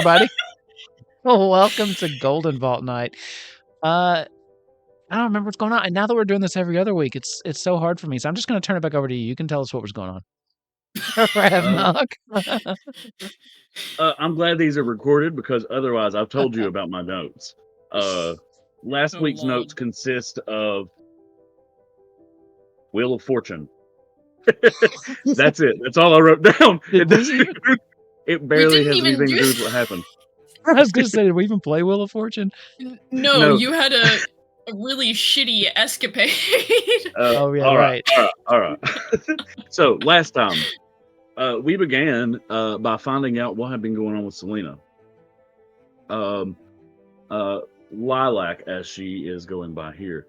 everybody. Well, welcome to Golden Vault Night. I don't remember what's going on. And now that we're doing this every other week, it's so hard for me. So I'm just going to turn it back over to you. You can tell us what was going on. I'm glad these are recorded because otherwise I've told you about my notes. Last week's notes consist of Wheel of Fortune. That's it. That's all I wrote down. It barely has anything to do with what happened. I was going to say, did we even play Wheel of Fortune? No, you had a really shitty escapade. Oh, yeah, all right. So last time, we began by finding out what had been going on with Selena. Lilac, as she is going by here.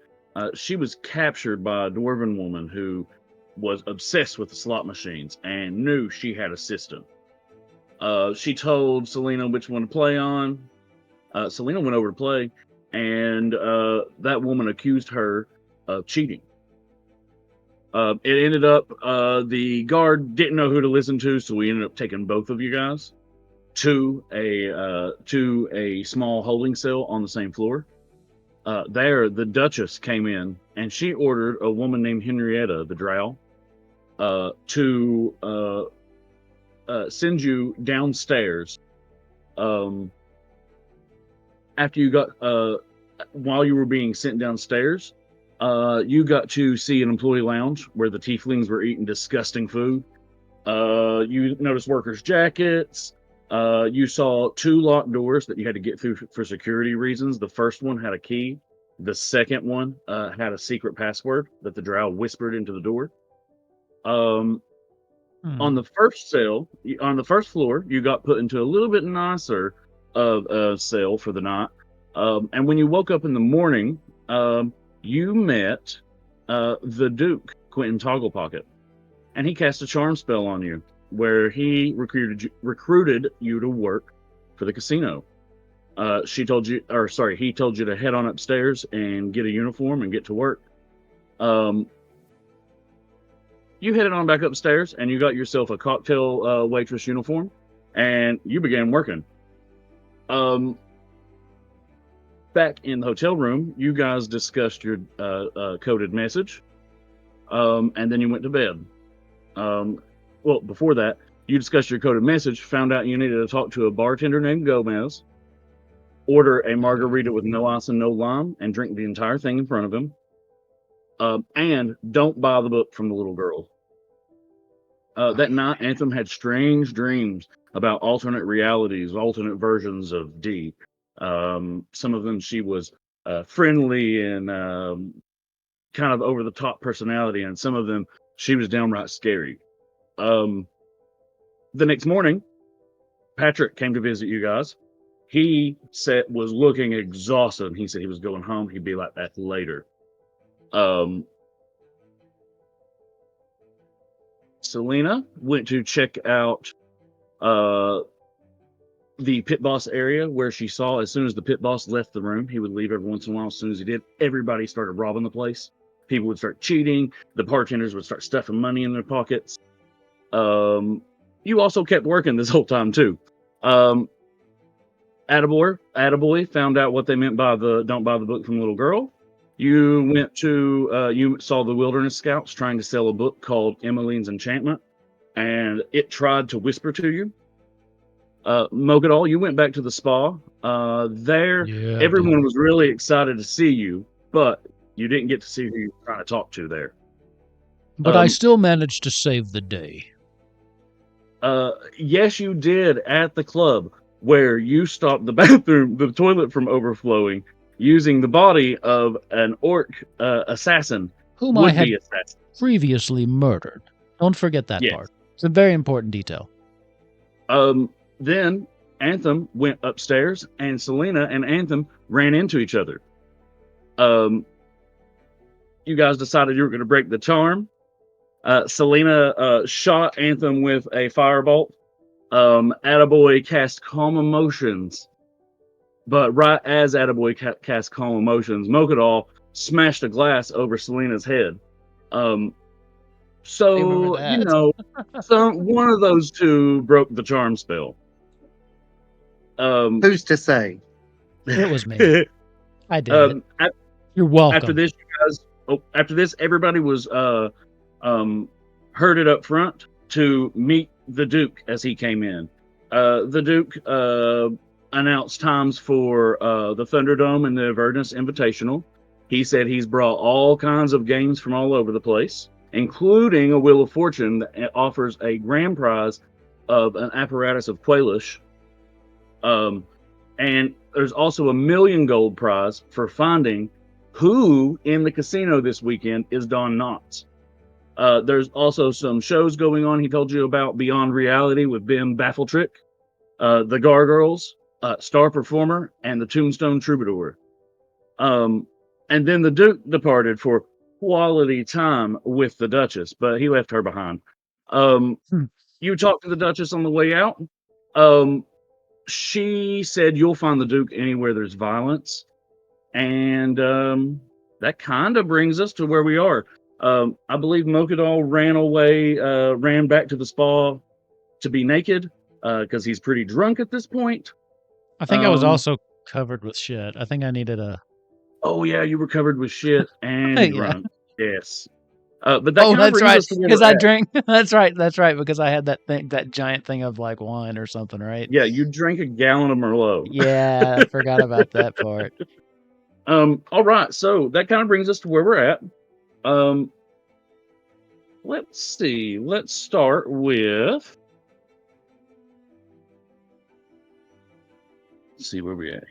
She was captured by a dwarven woman who was obsessed with the slot machines and knew she had a system. She told Selena which one to play on. Selena went over to play, and that woman accused her of cheating. It ended up the guard didn't know who to listen to, so we ended up taking both of you guys to a small holding cell on the same floor. There, the Duchess came in, and she ordered a woman named Henrietta, the Drow, to send you downstairs. After you got, while you were being sent downstairs, you got to see an employee lounge where the tieflings were eating disgusting food. You noticed workers' jackets. You saw 2 locked doors that you had to get through for security reasons. The first one had a key. The second one had a secret password that the drow whispered into the door. On the first cell, on the first floor, you got put into a little bit nicer cell for the night. And when you woke up in the morning, you met the Duke, Quentin Togglepocket, and he cast a charm spell on you, where he recruited you to work for the casino. He told you to head on upstairs and get a uniform and get to work. You headed on back upstairs and you got yourself a cocktail waitress uniform, and you began working. Back in the hotel room, you guys discussed your coded message, and then you went to bed. Well, before that, you discussed your coded message, found out you needed to talk to a bartender named Gomez, order a margarita with no ice and no lime, and drink the entire thing in front of him. And don't buy the book from the little girl. That night, Anthem had strange dreams about alternate realities, alternate versions of D. Some of them she was friendly and kind of over-the-top personality, and some of them she was downright scary. The next morning, Patrick came to visit you guys. He was looking exhausted, and he said he was going home. He'd be like that later. Selena went to check out the pit boss area, where she saw as soon as the pit boss left the room, he would leave every once in a while. As soon as he did, everybody started robbing the place. People would start cheating. The bartenders would start stuffing money in their pockets. You also kept working this whole time too. Attaboy found out what they meant by the don't buy the book from the little girl. You went to, you saw the Wilderness Scouts trying to sell a book called Emmeline's Enchantment, and it tried to whisper to you. Mogadal, you went back to the spa. Everyone was really excited to see you, but you didn't get to see who you were trying to talk to there. But I still managed to save the day. Yes, you did at the club, where you stopped the toilet from overflowing, using the body of an orc assassin, whom I had previously murdered. Don't forget that part. It's a very important detail. Then Anthem went upstairs, and Selena and Anthem ran into each other. You guys decided you were going to break the charm. Selena shot Anthem with a firebolt. Attaboy cast Calm Emotions. But right as Attaboy cast Calm Emotions, Mogadal smashed a glass over Selena's head. So, you know, one of those two broke the charm spell. Who's to say? It was me. I did it. You're welcome. After this, after this, everybody was herded up front to meet the Duke as he came in. The Duke announced times for the Thunderdome and the Avernus Invitational. He said he's brought all kinds of games from all over the place, including a Wheel of Fortune that offers a grand prize of an apparatus of Quailish. And there's also a 1,000,000 gold prize for finding who in the casino this weekend is Don Knotts. There's also some shows going on. He told you about Beyond Reality with Ben Baffletrick, the Gargoyles, Star Performer, and the Tombstone Troubadour. And then the Duke departed for quality time with the Duchess, but he left her behind. You talked to the Duchess on the way out. She said you'll find the Duke anywhere there's violence. And that kind of brings us to where we are. I believe Mokadal ran back to the spa to be naked because he's pretty drunk at this point. I think I was also covered with shit. I think I needed a... Oh, yeah, you were covered with shit and Yeah. drunk. Yes. But that that's right. Because I drank. drank. That's right. Because I had that giant thing of like wine or something, right? Yeah, you drank a gallon of Merlot. Yeah, I forgot about that part. All right, so that kind of brings us to where we're at. Let's see. Let's start with. Let's see where we're at.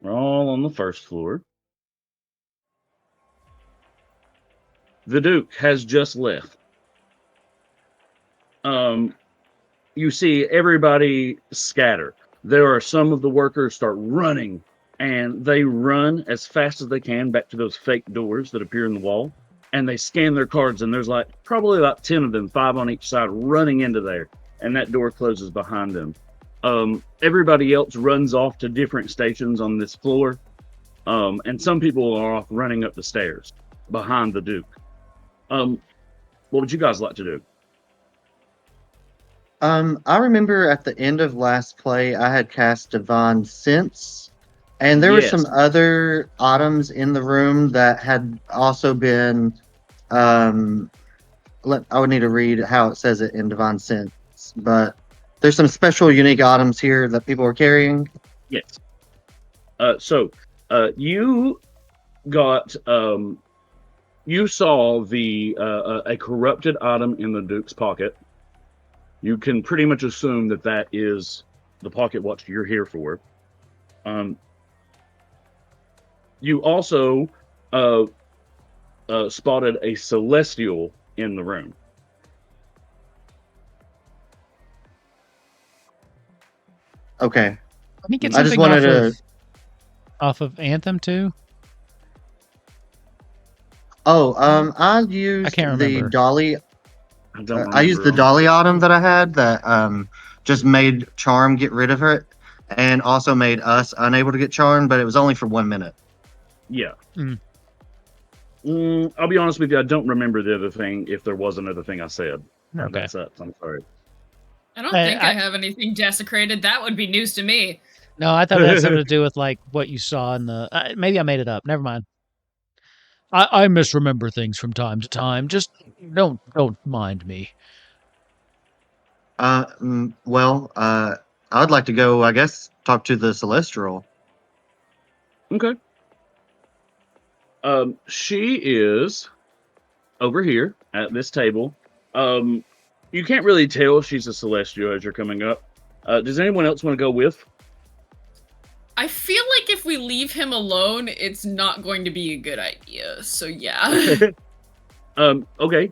We're all on the first floor. The Duke has just left. You see everybody scatter. There are some of the workers start running, and they run as fast as they can back to those fake doors that appear in the wall, and they scan their cards, and there's probably about 10 of them, 5 on each side, running into there, and that door closes behind them. Everybody else runs off to different stations on this floor, and some people are off running up the stairs behind the Duke. What would you guys like to do? I remember at the end of last play, I had cast Divine Sense, and there were some other items in the room that had also been. I would need to read how it says it in Divine Sense, but there's some special, unique items here that people are carrying. Yes. So you got. You saw a corrupted item in the Duke's pocket. You can pretty much assume that is the pocket watch you're here for. You also spotted a celestial in the room. Okay. Let me get something off of Anthem too. Oh, I used the Dolly. I used the Dolly item that I had that just made Charm get rid of it, and also made us unable to get Charm, but it was only for 1 minute. Yeah. I'll be honest with you, I don't remember the other thing, if there was another thing I said. Okay. I'm sorry. I don't think I have anything desecrated. That would be news to me. No, I thought it had something to do with like what you saw in the... maybe I made it up. Never mind. I misremember things from time to time. Just don't mind me. Well, I'd like to go, I guess, talk to the Celestial. Okay. She is over here at this table. You can't really tell if she's a Celestial as you're coming up. Does anyone else want to go with? I feel like if we leave him alone, it's not going to be a good idea. So yeah. Okay.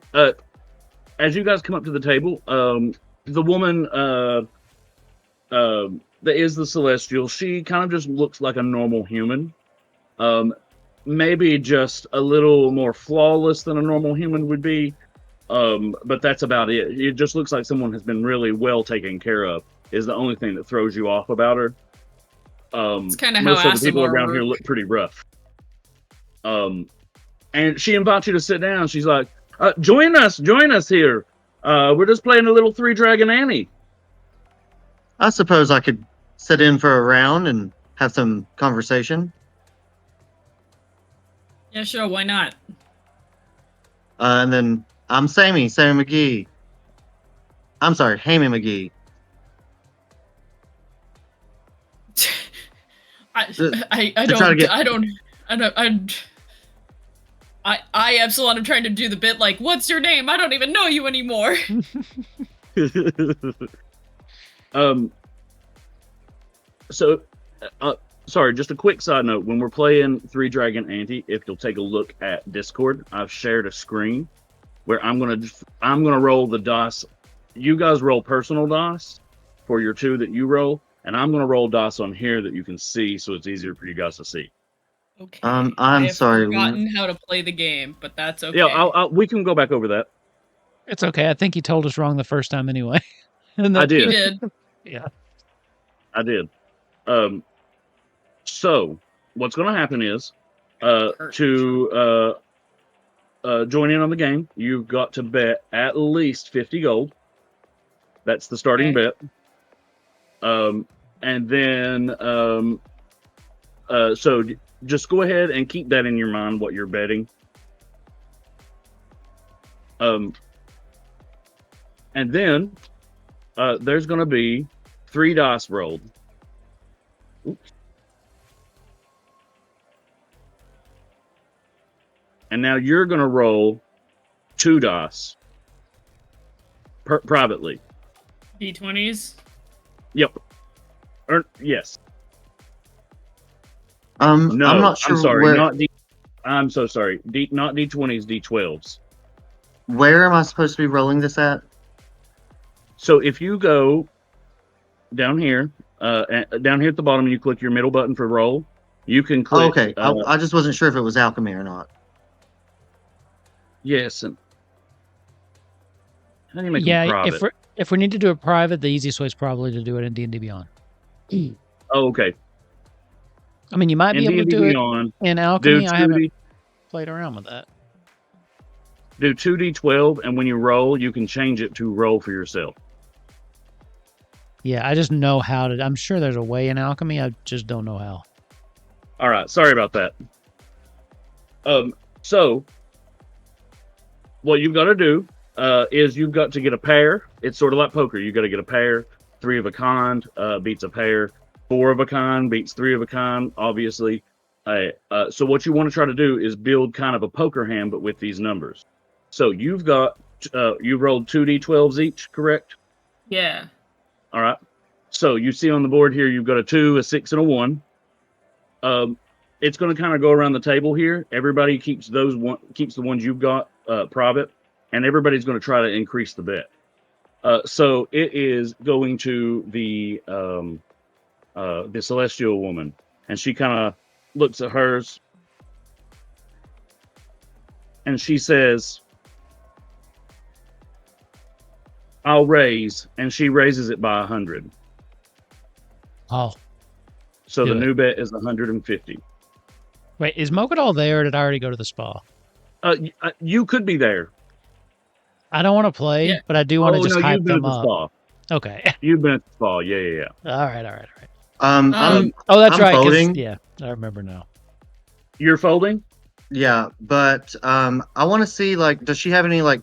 As you guys come up to the table, the woman that is the Celestial, she kind of just looks like a normal human. Maybe just a little more flawless than a normal human would be. But that's about it. It just looks like someone has been really well taken care of, is the only thing that throws you off about her. It's kind of most how of the people Asimar around work. here look pretty rough. And she invites you to sit down. She's like, join us here. We're just playing a little 3 Dragon Annie. I suppose I could sit in for a round and have some conversation. Yeah, sure. Why not? And then I'm Sammy McGee. I'm sorry, Hammy McGee. I Epsilon am trying to do the bit like, what's your name? I don't even know you anymore. So, sorry, just a quick side note. When we're playing Three Dragon Ante, if you'll take a look at Discord, I've shared a screen where I'm gonna roll the dice. You guys roll personal dice for your 2 that you roll, and I'm gonna roll dice on here that you can see, so it's easier for you guys to see. Okay. I'm sorry. I've forgotten how to play the game, but that's okay. Yeah, we can go back over that. It's okay. I think he told us wrong the first time anyway. I did. He did. Yeah. I did. So what's going to happen is, to join in on the game, you've got to bet at least 50 gold. That's the starting bet. And then, so just go ahead and keep that in your mind, what you're betting. And then, there's going to be 3 dice rolled. Oops. And now you're going to roll 2 dice privately. D20s? Yep. Yes. No, I'm not sure. I'm sorry. I'm so sorry. Not D20s, D12s. Where am I supposed to be rolling this at? So if you go down here at the bottom, and you click your middle button for roll, you can click. Oh, okay. I just wasn't sure if it was alchemy or not. Yes. And how do you make them private? If we need to do it private, the easiest way is probably to do it in D&D Beyond. Oh, okay. I mean, you might be able to do it in alchemy. I haven't played around with that. Do 2d12, and when you roll, you can change it to roll for yourself. Yeah, I just know how to. I'm sure there's a way in alchemy. I just don't know how. All right, sorry about that. So what you've got to do is you've got to get a pair. It's sort of like poker. You got to get a pair. 3 of a kind beats a pair. 4 of a kind beats 3 of a kind, obviously. So what you want to try to do is build kind of a poker hand, but with these numbers. So you've got, you rolled 2d12s each, correct? Yeah. All right. So you see on the board here, you've got a 2, a 6, and a 1. It's going to kind of go around the table here. Everybody keeps the ones you've got private, and everybody's going to try to increase the bet. So it is going to the celestial woman, and she kind of looks at hers, and she says, "I'll raise," and she raises it by 100. Oh. So the new bet is 150. Wait, is Mogadal there, or did I already go to the spa? You could be there. I don't want to play, but I do want to just hype them up. Spa. Okay. You've been at the spa. Yeah. All right. That's right. Folding. Yeah, I remember now. You're folding? Yeah, but I want to see, like, does she have any, like,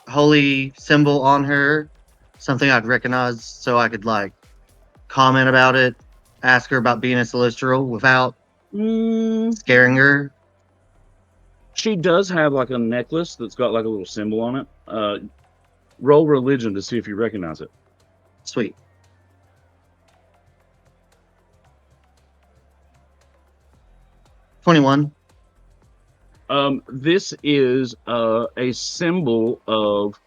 holy symbol on her? Something I'd recognize so I could, like, comment about it, ask her about being a celestial without scaring her. She does have, like, a necklace that's got, like, a little symbol on it. Roll religion to see if you recognize it. Sweet. $21. This is a symbol of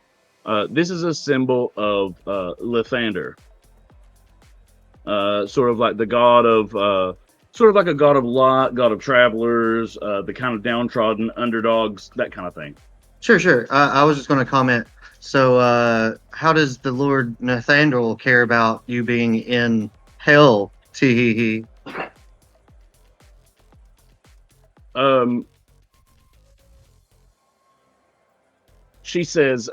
Lathander. Sort of like the god of sort of like a god of light, god of travelers, the kind of downtrodden underdogs, that kind of thing. Sure. I was just going to comment. So, how does the Lord Nathaniel care about you being in hell? Tee. She says,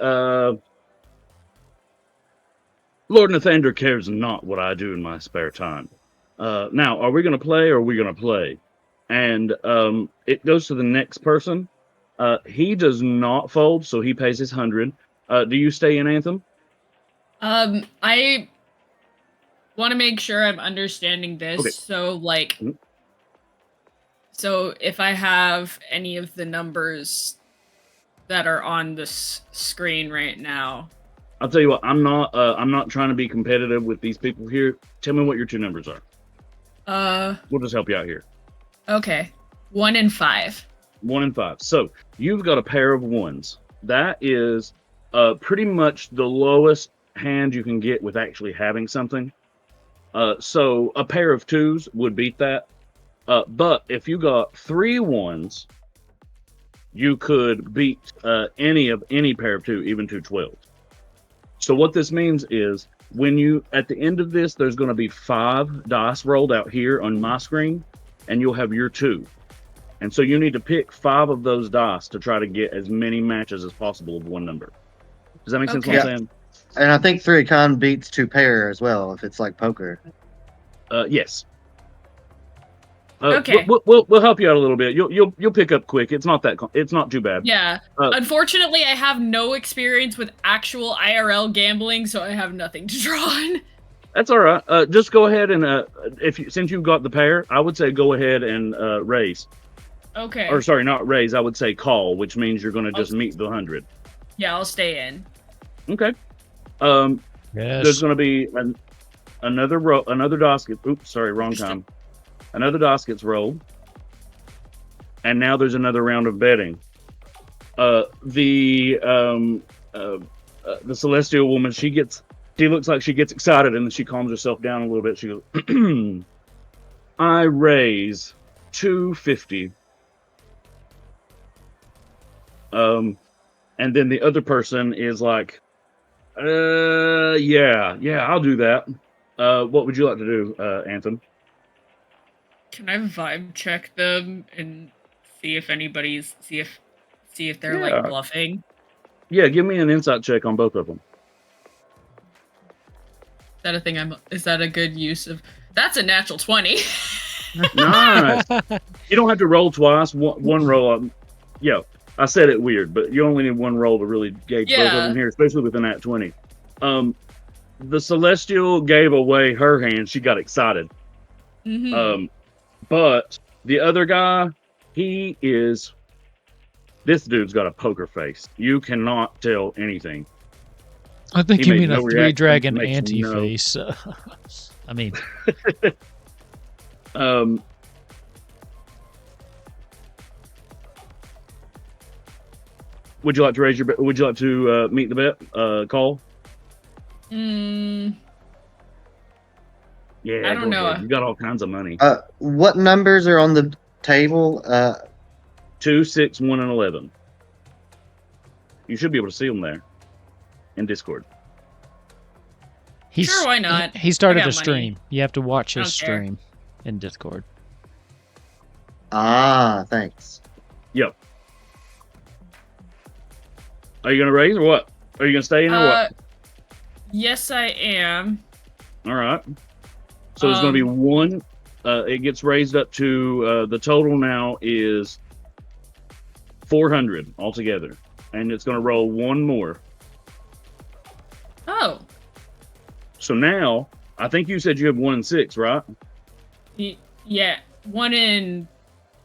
Lord Nathander cares not what I do in my spare time. Now, are we going to play or are we going to play? And it goes to the next person. He does not fold, so he pays his 100. Do you stay in, Anthem? I want to make sure I'm understanding this. Okay. So, like, so if I have any of the numbers that are on this screen right now, I'll tell you what. I'm not trying to be competitive with these people here. Tell me what your 2 numbers are. We'll just help you out here. Okay, 1 and 5. 1 and 5. So you've got a pair of 1s. That is pretty much the lowest hand you can get with actually having something. So a pair of 2s would beat that. But if you got 3 1s, you could beat any pair of 2, even 2 12s. So what this means is when you, at the end of this, there's going to be 5 dice rolled out here on my screen, and you'll have your 2. And so you need to pick 5 of those dice to try to get as many matches as possible of 1 number. Does that make sense what I'm saying? And I think 3 of con beats 2 pair as well, if it's like poker. Yes. Okay. We'll help you out a little bit. You'll pick up quick. It's not too bad. Yeah. Unfortunately, I have no experience with actual IRL gambling, so I have nothing to draw on. That's all right. Just go ahead and since you've got the pair, I would say go ahead and raise. Okay. Or sorry, not raise. I would say call, which means you're going to just meet the 100. Yeah, I'll stay in. Okay. Yes. There's going to be another dice. Oops, sorry, wrong time. Another dice gets rolled, and now there's another round of betting. The celestial woman, she looks like she gets excited, and then she calms herself down a little bit. She goes, "I raise 250." And then the other person is like, yeah, I'll do that. What would you like to do, Anthem? Can I vibe check them and see if they're like bluffing? Yeah, give me an insight check on both of them. Is that a thing? Is that a good use of? That's a natural 20. Nice. You don't have to roll twice. One roll. Yeah, I said it weird, but you only need 1 roll to really gauge both of them here, especially with an at 20. The celestial gave away her hand. She got excited. Mm-hmm. But the other guy, this dude's got a poker face. You cannot tell anything. I think you mean a 3-dragon anti-face. I mean... would you like to raise your bet? Would you like to meet the bet? Call? Yeah, I don't know. You got all kinds of money. What numbers are on the table? 2, 6, 1, and 11. You should be able to see them there in Discord. Sure, why not? He started a stream. You have to watch his stream in Discord. Ah, thanks. Yep. Are you gonna raise or what? Are you gonna stay in or what? Yes, I am. All right. So there's going to be 1. It gets raised up to the total now is 400 altogether, and it's going to roll 1 more. Oh. So now I think you said you have 1 and 6, right? Yeah, 1 in.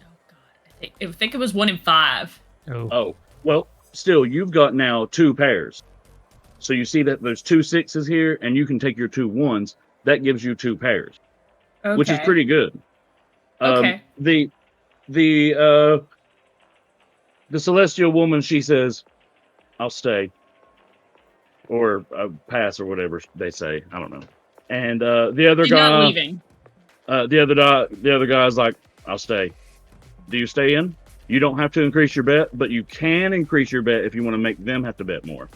Oh God, I think it was 1 in 5. Oh, well, still you've got now 2 pairs. So you see that there's 2 6s here, and you can take your 2 1s. That gives you 2 pairs, which is pretty good. Okay. The celestial woman, she says, "I'll stay," or pass, or whatever they say. I don't know. And the other guy, not leaving. The other guy's like, "I'll stay." Do you stay in? You don't have to increase your bet, but you can increase your bet if you want to make them have to bet more.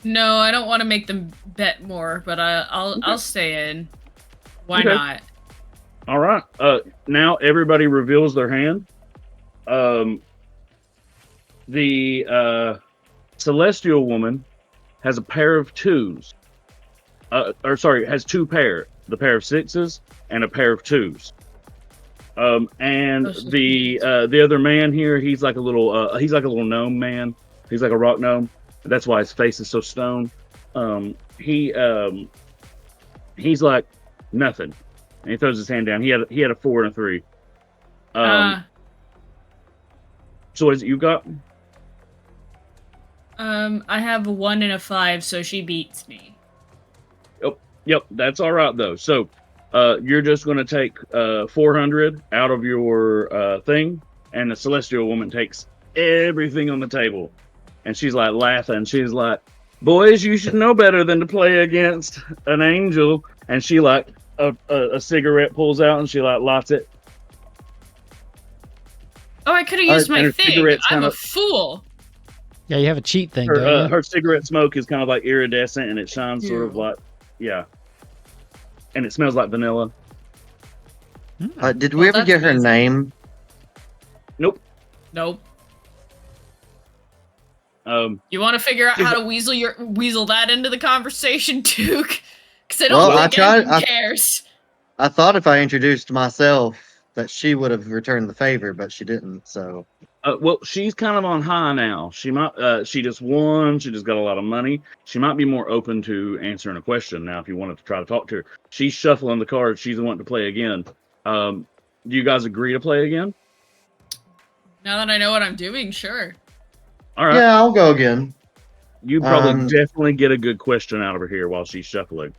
No, I don't want to make them bet more, but I'll stay in. Why not? All right. Now everybody reveals their hand. The celestial woman has a pair of 2s. has two pair, the pair of sixes and a pair of twos. And the other man here, he's like a little gnome man. He's like a rock gnome. That's why his face is so stone. He's like nothing. And he throws his hand down. He had a 4 and a 3. So what is it you got? I have a 1 and a 5, so she beats me. Yep, that's all right though. So, you're just going to take 400 out of your thing, and the celestial woman takes everything on the table, and she's like laughing. She's like, "Boys, you should know better than to play against an angel." And she like a cigarette pulls out, and she like lights it. Oh, I could have used my thing. I'm a fool. Yeah, you have a cheat thing. Don't you? Her cigarette smoke is kind of like iridescent, and it shines sort of like, yeah. And it smells like vanilla. Did we ever get her name? Nope. You want to figure out how to weasel that into the conversation, Duke? Because I don't think anyone cares. I thought if I introduced myself that she would have returned the favor, but she didn't. So, well, she's kind of on high now. She might. She just won. She just got a lot of money. She might be more open to answering a question now. If you wanted to try to talk to her, she's shuffling the cards. She's wanting to play again. Do you guys agree to play again? Now that I know what I'm doing, sure. All right. Yeah, I'll go again. You probably definitely get a good question out of her here while she's shuffling.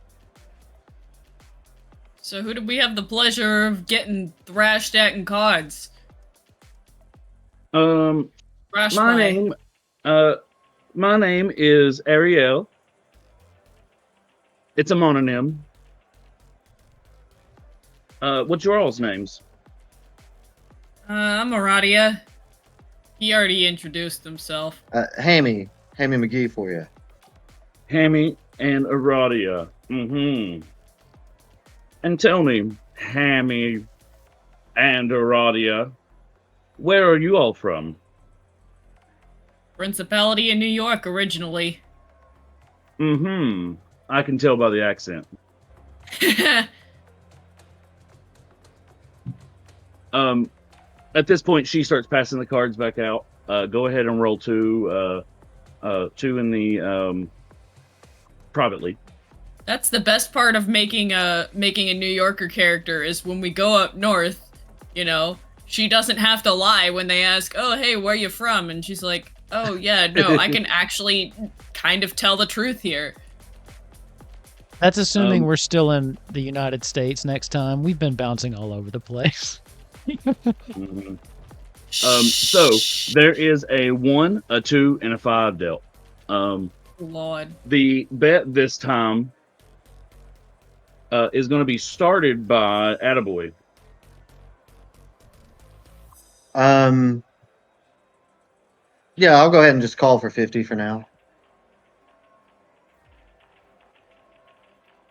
So who did we have the pleasure of getting thrashed at in cards? My name is Ariel. It's a mononym. What's your all's names? I'm Aradia. He already introduced himself. Hammy McGee for you. Hammy and Aradia. Mm-hmm. And tell me, Hammy and Aradia, where are you all from? Principality in New York, originally. Mm-hmm. I can tell by the accent. At this point, she starts passing the cards back out. Go ahead and roll 2 in the privately. That's the best part of making a New Yorker character is when we go up north, you know, she doesn't have to lie when they ask, "Oh, hey, where you from?" And she's like, "Oh, yeah, no, I can actually kind of tell the truth here." That's assuming we're still in the United States next time. We've been bouncing all over the place. Mm-hmm. So there is a 1, a 2, and a 5 dealt. Lord. The bet this time is going to be started by Attaboy. Yeah, I'll go ahead and just call for 50 for now.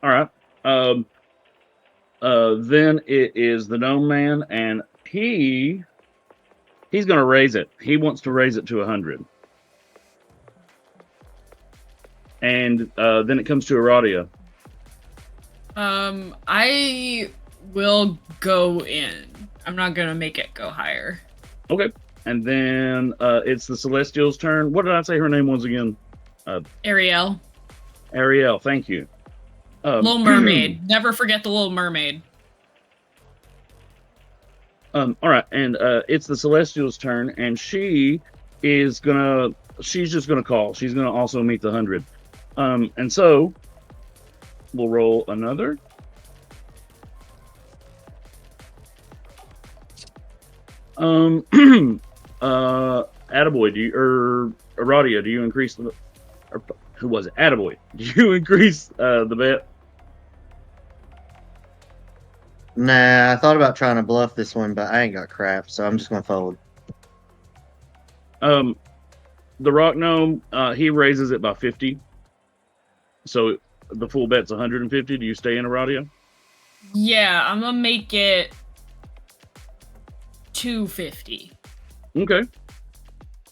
All right. Then it is the gnome man, and he's going to raise it. He wants to raise it to 100. And then it comes to Aradia. I will go in. I'm not gonna make it go higher. Okay. And then it's the Celestial's turn. What did I say her name was again? Ariel. Ariel, thank you. Little Mermaid. Never forget the Little Mermaid. All right, and it's the Celestial's turn, and she's just gonna call. She's gonna also meet the 100. And so we'll roll another. Attaboy, Aradia, do you increase the, or who was it? Attaboy, do you increase the bet? Nah, I thought about trying to bluff this one, but I ain't got crap, so I'm just gonna fold. The rock gnome, he raises it by 50. So the full bet's 150. Do you stay in, Aradia? Yeah, I'm gonna make it 250. Okay.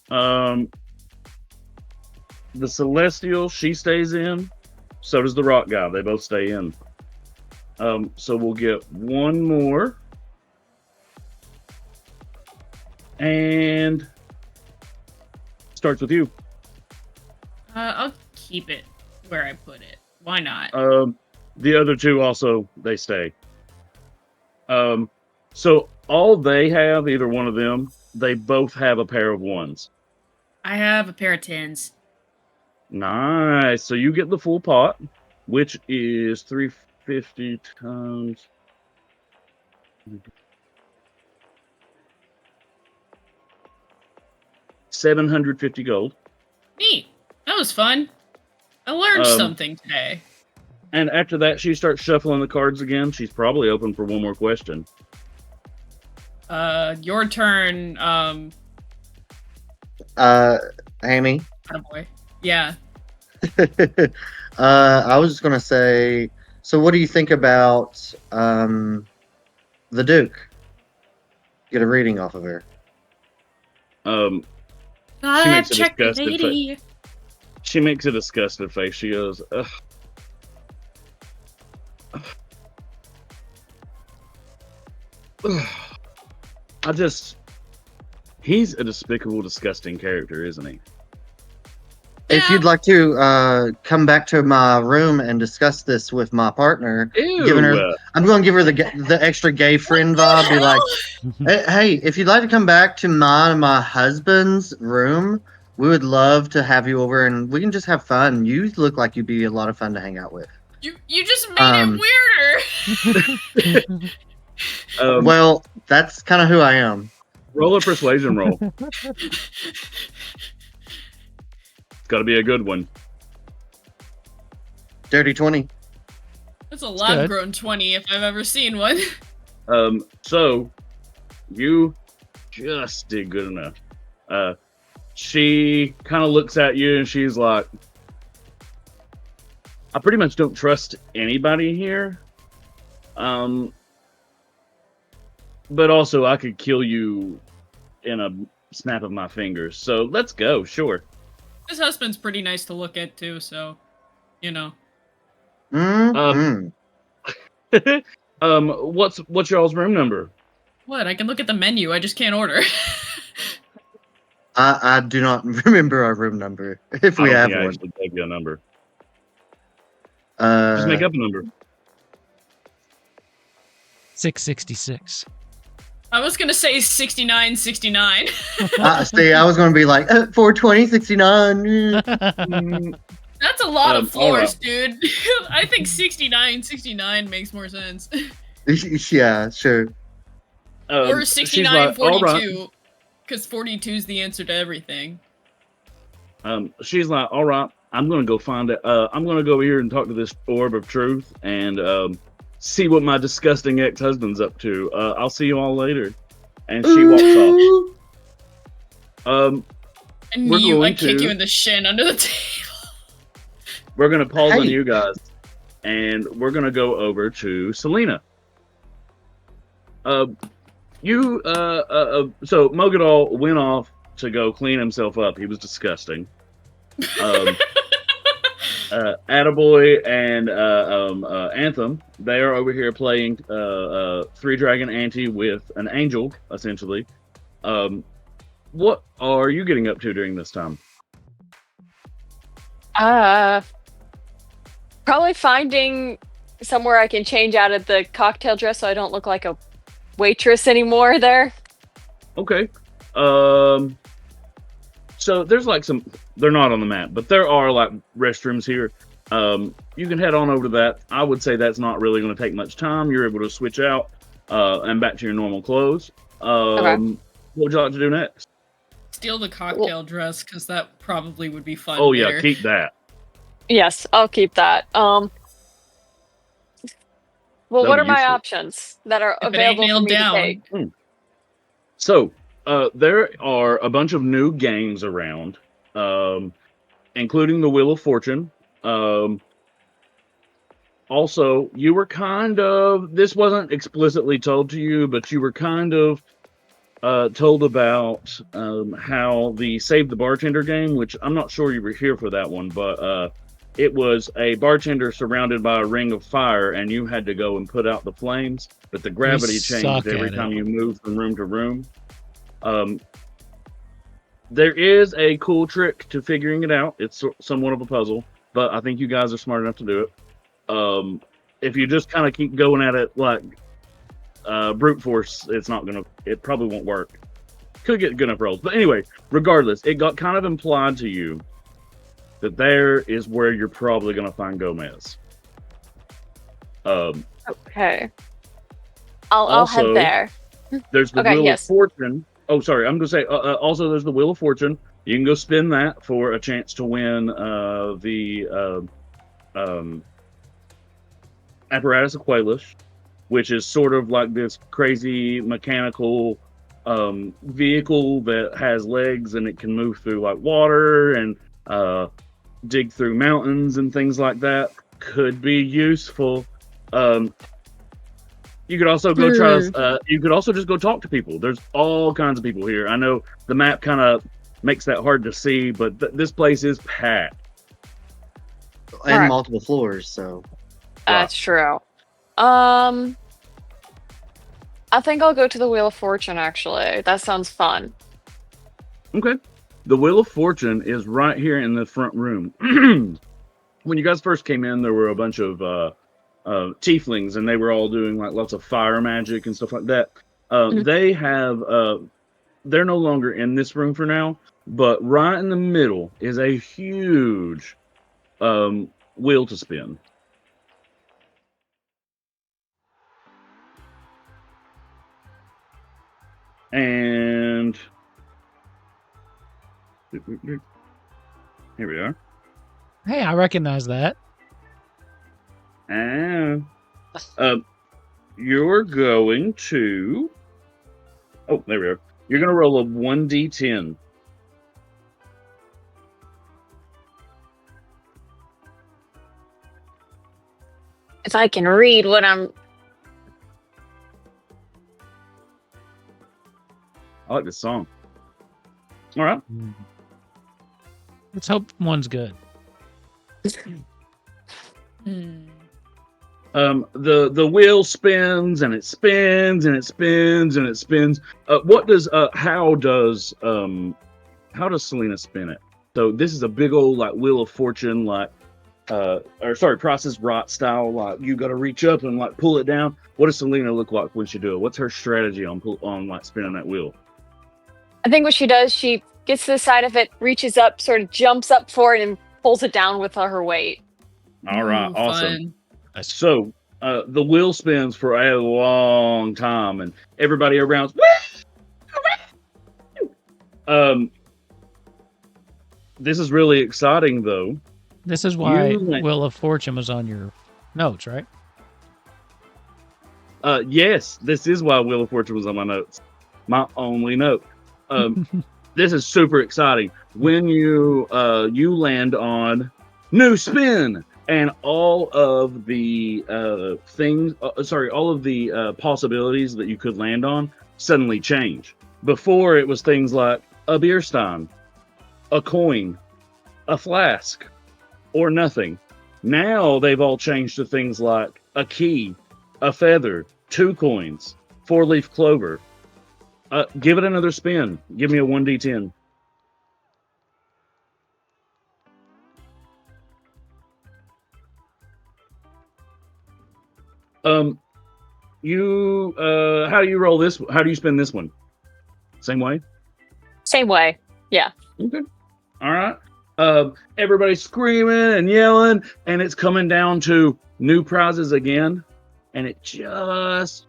The Celestial, she stays in. So does the rock guy. They both stay in. So we'll get one more. And starts with you. I'll keep it where I put it. Why not? The other two also, they stay. So all they have, either one of them, they both have a pair of ones. I have a pair of 10s. Nice. So you get the full pot, which is 350 times. 750 gold. Neat. That was fun. I learned something today. And after that, she starts shuffling the cards again. She's probably open for one more question. Your turn, Amy. Attaboy. Yeah. I was just gonna say, so what do you think about the Duke? Get a reading off of her. She makes a check the disgusted lady. She makes a disgusted face. She goes, ugh. He's a despicable, disgusting character, isn't he? If you'd like to come back to my room and discuss this with my partner, I'm going to give her the extra gay friend vibe. Be like, hey, if you'd like to come back to my husband's room, we would love to have you over, and we can just have fun. You look like you'd be a lot of fun to hang out with. You just made it weirder. Well, that's kind of who I am. Roll a persuasion roll. It's got to be a good one. Dirty 20. That's a lab-grown 20 if I've ever seen one. So you just did good enough. She kind of looks at you and she's like, I pretty much don't trust anybody here. But also I could kill you in a snap of my fingers. So let's go, sure. His husband's pretty nice to look at too, so you know. What's y'all's room number? What? I can look at the menu. I just can't order. I do not remember our room number. If we have one, I actually gave you a number. Just make up a number. 666. I was gonna say 6969. See, I was gonna be like 420, 69. That's a lot of floors, dude. I think 6969 makes more sense. Yeah, sure. Or 6942, because 42 is the answer to everything. She's like, all right, I'm gonna go find it. I'm gonna go over here and talk to this orb of truth and see what my disgusting ex-husband's up to. I'll see you all later. And she walks off. I kick you in the shin under the table. We're gonna pause on you guys, and we're gonna go over to Selena. So Mogadal went off to go clean himself up. He was disgusting. Attaboy and Anthem, they are over here playing Three Dragon Ante with an angel, essentially. What are you getting up to during this time? Probably finding somewhere I can change out of the cocktail dress so I don't look like a waitress anymore there. Okay. So there's like they're not on the map, but there are like restrooms here. You can head on over to that. I would say that's not really going to take much time. You're able to switch out and back to your normal clothes. Okay. What would you like to do next? Steal the cocktail dress, because that probably would be fun. Oh yeah, keep that. Yes, I'll keep that. Well, what are my options that are available for me to take? So, there are a bunch of new games around, including the Wheel of Fortune. Also, you were this wasn't explicitly told to you, but you were kind of told about how the Save the Bartender game, which I'm not sure you were here for that one, but it was a bartender surrounded by a ring of fire, and you had to go and put out the flames, but the gravity changed every time you moved from room to room. There is a cool trick to figuring it out. It's somewhat of a puzzle, but I think you guys are smart enough to do it. If you just kind of keep going at it like brute force, it probably won't work. Could get good enough rolls. But anyway, regardless, it got kind of implied to you that there is where you're probably going to find Gomez. Okay. I'll head there. There's the Wheel of Fortune. Oh, sorry. I'm going to say, also, there's the Wheel of Fortune. You can go spin that for a chance to win the Apparatus Aqualish, which is sort of like this crazy mechanical vehicle that has legs and it can move through like water and dig through mountains and things like that. Could be useful. You could also go you could also just go talk to people. There's all kinds of people here. I know the map kind of makes that hard to see, but this place is packed. And multiple floors, so. That's true. I think I'll go to the Wheel of Fortune, actually. That sounds fun. Okay. The Wheel of Fortune is right here in the front room. When you guys first came in, there were a bunch of tieflings, and they were all doing like lots of fire magic and stuff like that. They have they're no longer in this room for now, but right in the middle is a huge wheel to spin. And here we are. Hey, I recognize that. You're going to... Oh, there we are. You're going to roll a 1d10. If I can read what I'm... I like this song. All right. Let's hope one's good. The wheel spins and it spins and it spins and it spins. How does Selena spin it? So this is a big old like Wheel of Fortune, like process rot style. Like you got to reach up and like pull it down. What does Selena look like when she do it? What's her strategy on like spinning that wheel? I think what she does, she gets to the side of it, reaches up, sort of jumps up for it, and pulls it down with her weight. All right, awesome. Fun. So the wheel spins for a long time, and everybody around. This is really exciting, though. This is why Wheel of Fortune was on your notes, right? Yes, this is why Wheel of Fortune was on my notes. My only note. This is super exciting. When you land on new spin, and all of the possibilities that you could land on suddenly change. Before it was things like a beer stein, a coin, a flask, or nothing. Now they've all changed to things like a key, a feather, 2 coins, 4-leaf clover. Give it another spin. Give me a 1d10. How do you roll this? How do you spin this one? Same way? Same way. Yeah. Okay. All right. Everybody's screaming and yelling, and it's coming down to new prizes again, and it just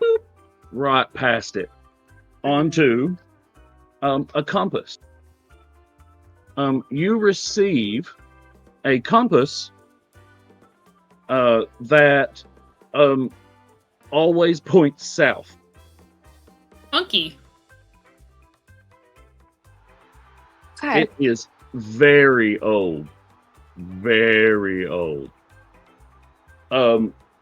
boop, right past it onto a compass. You receive a compass that always points south. Funky. Okay. It is very old. Very old.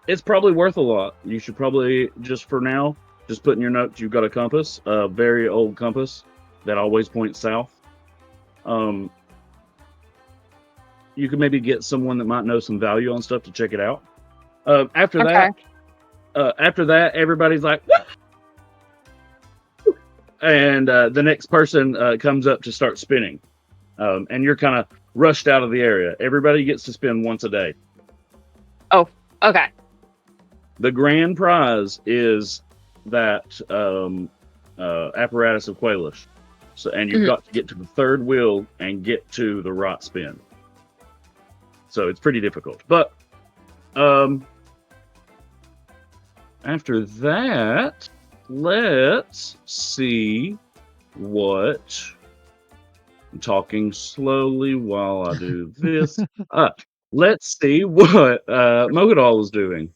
It's probably worth a lot. You should probably, just for now, just put in your notes you've got a compass, a very old compass that always points south. you could maybe get someone that might know some value on stuff to check it out. After Okay. that, everybody's like, "What?" And the next person comes up to start spinning, and you're kind of rushed out of the area. Everybody gets to spin once a day. Okay. The grand prize is that apparatus of Quailish. So, and you've got to get to the third wheel and get to the right spin. So it's pretty difficult. But after that, let's see what. I'm talking slowly while I do this. Let's see what Mogadal is doing.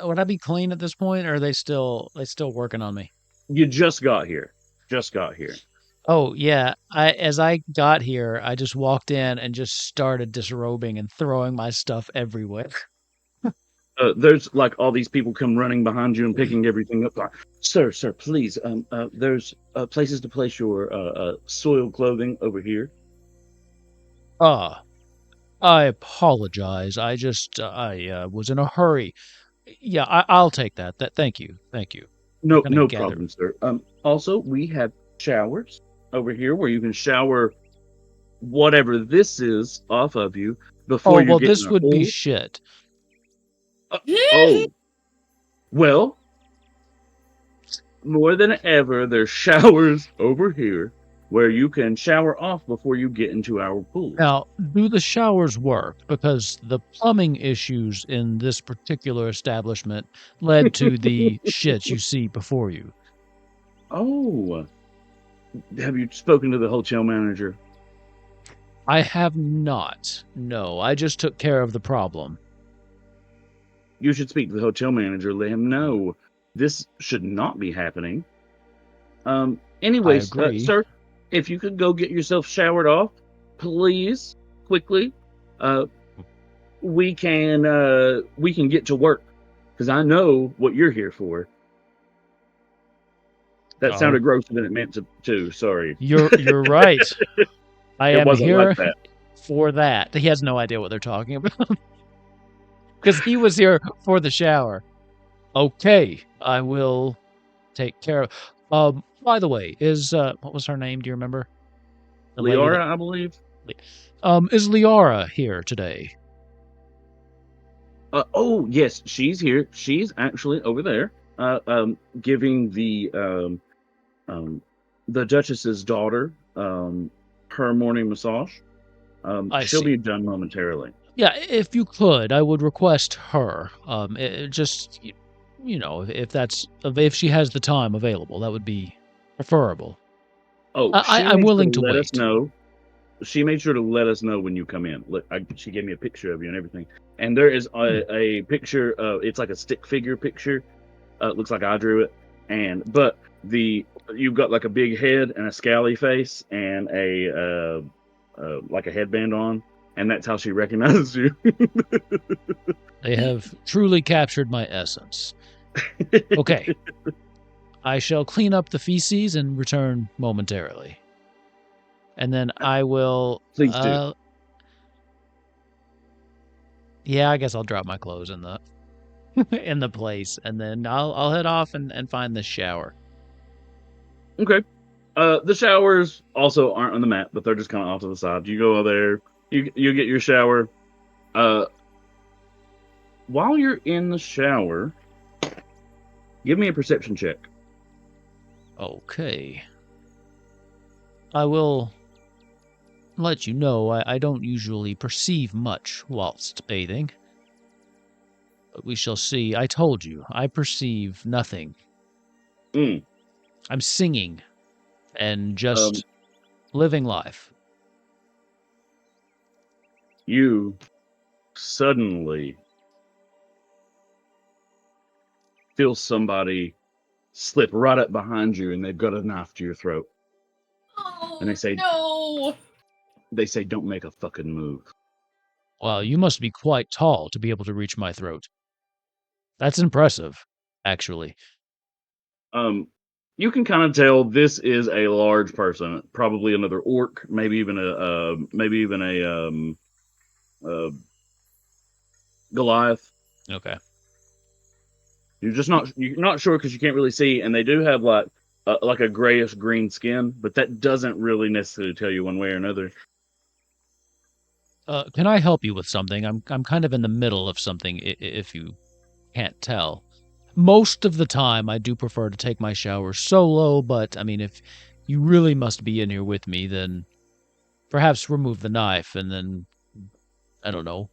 Would I be clean at this point, or are they still working on me? You just got here. Oh yeah, as I got here, I just walked in and just started disrobing and throwing my stuff everywhere. There's like all these people come running behind you and picking everything up. Like, sir, please. There's places to place your soiled clothing over here. I apologize. I just I was in a hurry. Yeah, I'll take that. Thank you. No gonna gather- problem, sir. Also, we have showers over here where you can shower whatever this is off of you before you get this in a would be hole. shit. Oh, well, more than ever, there's showers over here where you can shower off before you get into our pool. Now, do the showers work? Because the plumbing issues in this particular establishment led to the shit you see before you. Oh, have you spoken to the hotel manager? I have not. No, I just took care of the problem. You should speak to the hotel manager. Let him know this should not be happening. Anyways, I agree. sir, if you could go get yourself showered off, please, quickly. We can get to work because I know what you're here for. That sounded grosser than it meant to. Sorry. You're right. I am wasn't here like that. for that. He has no idea what they're talking about. Because he was here for the shower. Okay, I will take care of. By the way, is what was her name? Do you remember? The lady Liara, I believe. Is Liara here today? Oh yes, she's here. She's actually over there, giving the Duchess's daughter her morning massage. She'll be done momentarily. Yeah, if you could, I would request her. Just if she has the time available, that would be preferable. Oh, I'm willing to let wait. us know. She made sure to let us know when you come in. Look, she gave me a picture of you and everything. And there is a picture. It's like a stick figure picture. It looks like I drew it. But you've got like a big head and a scally face and a like a headband on, and that's how she recognizes you. They have truly captured my essence. Okay. I shall clean up the feces and return momentarily. And then I will... Please do. Yeah, I guess I'll drop my clothes in the in the place, and then I'll head off and find the shower. Okay. The showers also aren't on the map, but they're just kind of off to the side. You go there, you get your shower. While you're in the shower, give me a perception check. Okay. I will let you know I don't usually perceive much whilst bathing. But we shall see. I told you, I perceive nothing. I'm singing and just living life. You suddenly feel somebody slip right up behind you, and they've got a knife to your throat. Oh, And they say, no. They say, don't make a fucking move. Well, you must be quite tall to be able to reach my throat. That's impressive, actually. You can kind of tell this is a large person, probably another orc, maybe even a Goliath. Okay. You're not sure because you can't really see, and they do have like a grayish green skin, but that doesn't really necessarily tell you one way or another. Can I help you with something? I'm kind of in the middle of something. If you can't tell, most of the time I do prefer to take my shower solo. But I mean, if you really must be in here with me, then perhaps remove the knife and then I don't know,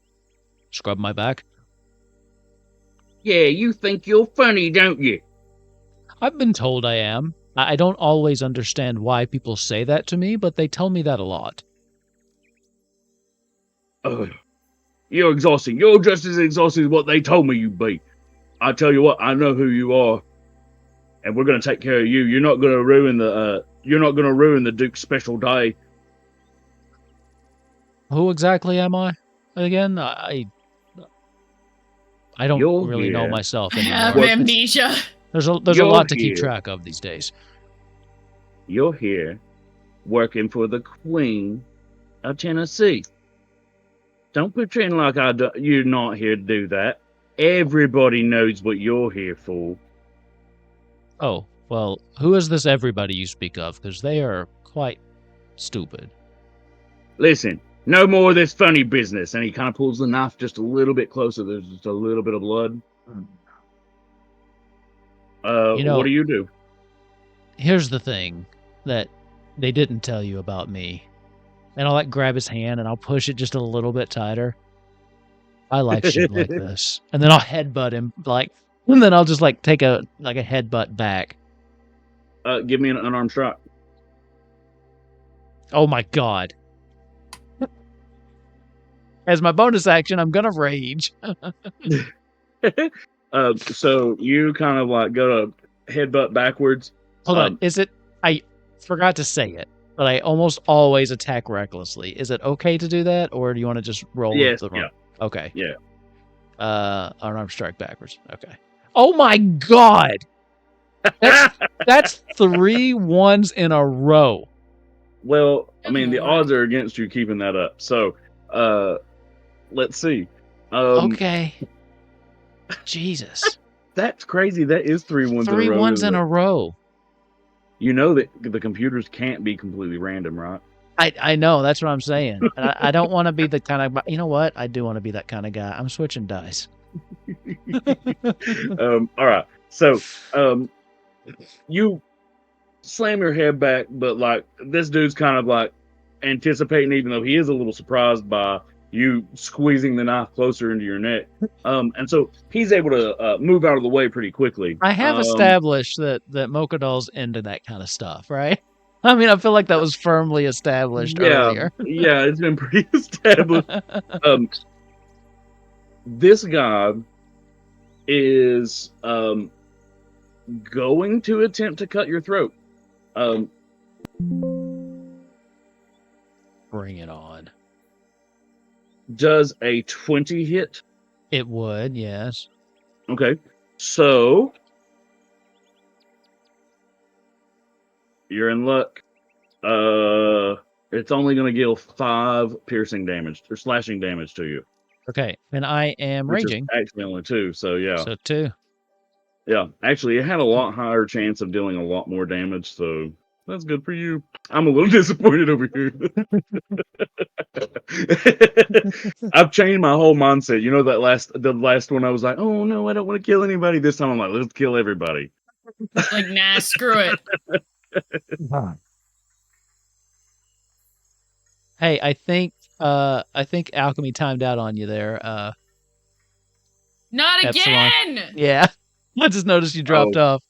scrub my back. Yeah, you think you're funny, don't you? I've been told I am. I don't always understand why people say that to me, but they tell me that a lot. You're exhausting. You're just as exhausted as what they told me you'd be. I tell you what, I know who you are, and we're gonna take care of you. You're not gonna ruin the Duke's special day. Who exactly am I? Again, I don't You're really know here. myself I have anymore. amnesia. There's a You're lot to here. keep track of these days. You're here, working for the Queen of Tennessee. Don't pretend like you're not here to do that. Everybody knows what you're here for. Oh, well, who is this everybody you speak of? Because they are quite stupid. Listen, no more of this funny business. And he kind of pulls the knife just a little bit closer. There's just a little bit of blood. What do you do? Here's the thing that they didn't tell you about me. And I'll like grab his hand and I'll push it just a little bit tighter. I like shit like this. And then I'll headbutt him and then I'll just like take a headbutt back. Give me an unarmed strike. Oh my god. As my bonus action, I'm gonna rage. So you kind of like go to headbutt backwards. Hold on. Is it? I forgot to say it, but I almost always attack recklessly. Is it okay to do that, or do you want to just roll with the roll? Yeah. Okay. Yeah. Unarmed strike backwards. Okay. Oh my god! That's 3 1s in a row. Well, I mean, the odds are against you keeping that up. So, let's see. Okay. Jesus. That's crazy. That is 3 1s 3 in a row. 1s in a row. You know that the computers can't be completely random, right? I know. That's what I'm saying. I don't want to be the kind of... You know what? I do want to be that kind of guy. I'm switching dice. All right. So, you slam your head back, but like this dude's kind of like anticipating, even though he is a little surprised by you squeezing the knife closer into your neck. And so he's able to move out of the way pretty quickly. I have established that Mochadol's into that kind of stuff, right? I mean, I feel like that was firmly established earlier. Yeah, it's been pretty established. This guy is going to attempt to cut your throat. Bring it on. Does a 20 hit? It would, yes. Okay. So you're in luck. It's only going to deal 5 piercing damage or slashing damage to you. Okay, and I am raging. Actually, only 2. So yeah. So 2. Yeah, actually, it had a lot higher chance of dealing a lot more damage. So that's good for you. I'm a little disappointed over here. I've changed my whole mindset. You know the last one I was like, oh no, I don't want to kill anybody. This time I'm like, let's kill everybody. Like, nah, screw it. Hey, I think alchemy timed out on you there. Not Epsilon. again. Yeah, I just noticed you dropped off.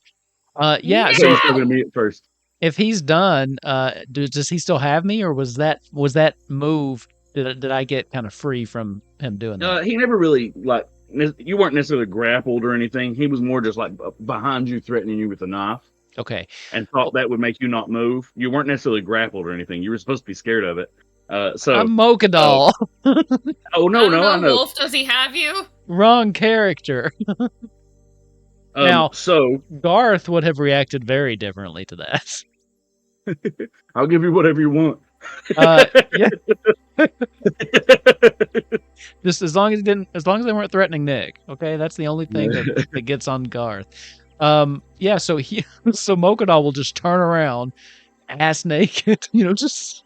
Yeah. So he's talking to me at first. If he's done, does he still have me, or was that move? Did I get kind of free from him doing that? He never really like. You weren't necessarily grappled or anything. He was more just like behind you, threatening you with a knife. Okay. And thought that would make you not move. You weren't necessarily grappled or anything. You were supposed to be scared of it. So I'm Mochadol. Oh no, I know. Wolf, does he have you? Wrong character. Now- So Garth would have reacted very differently to that. I'll give you whatever you want. Yeah, just as long as they weren't threatening Nick. Okay, that's the only thing that gets on Garth. Yeah. So Mokodal will just turn around, ass naked, just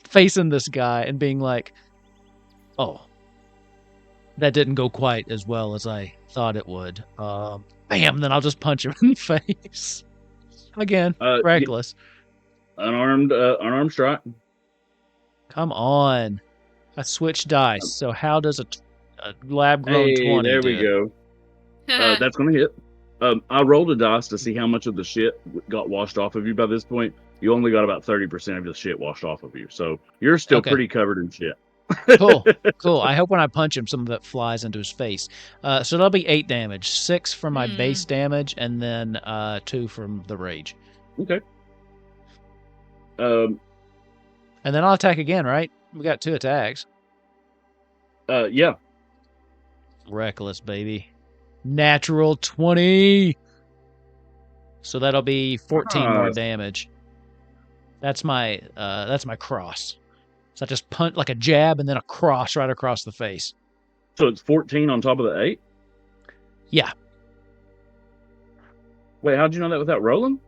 facing this guy and being like, "Oh, that didn't go quite as well as I thought it would." Bam! Then I'll just punch him in the face again. Reckless. Unarmed strike. Come on. I switched dice. So how does a lab-grown Hey, 20 there do? we go. That's gonna hit. I rolled a dice to see how much of the shit got washed off of you by this point. You only got about 30% of the shit washed off of you, so you're still Okay. pretty covered in shit. Cool. I hope when I punch him, some of it flies into his face. So that'll be 8 damage. 6 from my base damage, and then 2 from the rage. Okay. And then I'll attack again, right? We got 2 attacks. Yeah. Reckless, baby. Natural 20. So that'll be 14 more damage. That's my cross. So I just punch like a jab and then a cross right across the face. So it's 14 on top of the 8? Yeah. Wait, how'd you know that without rolling?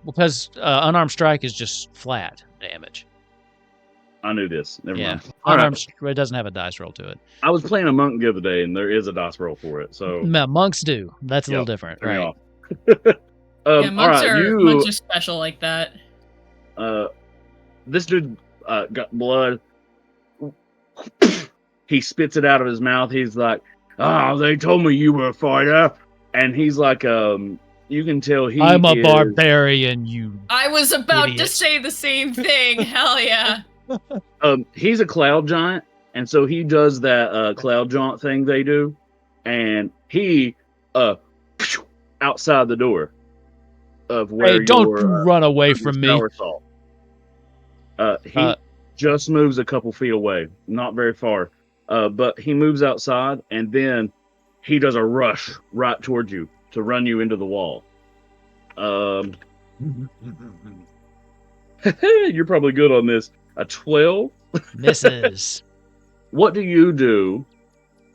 Because unarmed strike is just flat damage. I knew this. Never mind. Unarmed it doesn't have a dice roll to it. I was playing a monk the other day, and there is a dice roll for it. So Monks do. That's a little different, right? Yeah, monks are special like that. This dude got blood. He spits it out of his mouth. He's like, "Oh, they told me you were a fighter," and he's like, you can tell I'm a barbarian. I was about idiot. to say the same thing. Hell yeah. He's a cloud giant, and so he does that cloud jaunt thing they do, and he outside the door of where Hey, don't run away from me. He just moves a couple feet away, not very far, but he moves outside, and then he does a rush right towards you to run you into the wall. You're probably good on this. A 12 misses. What do you do?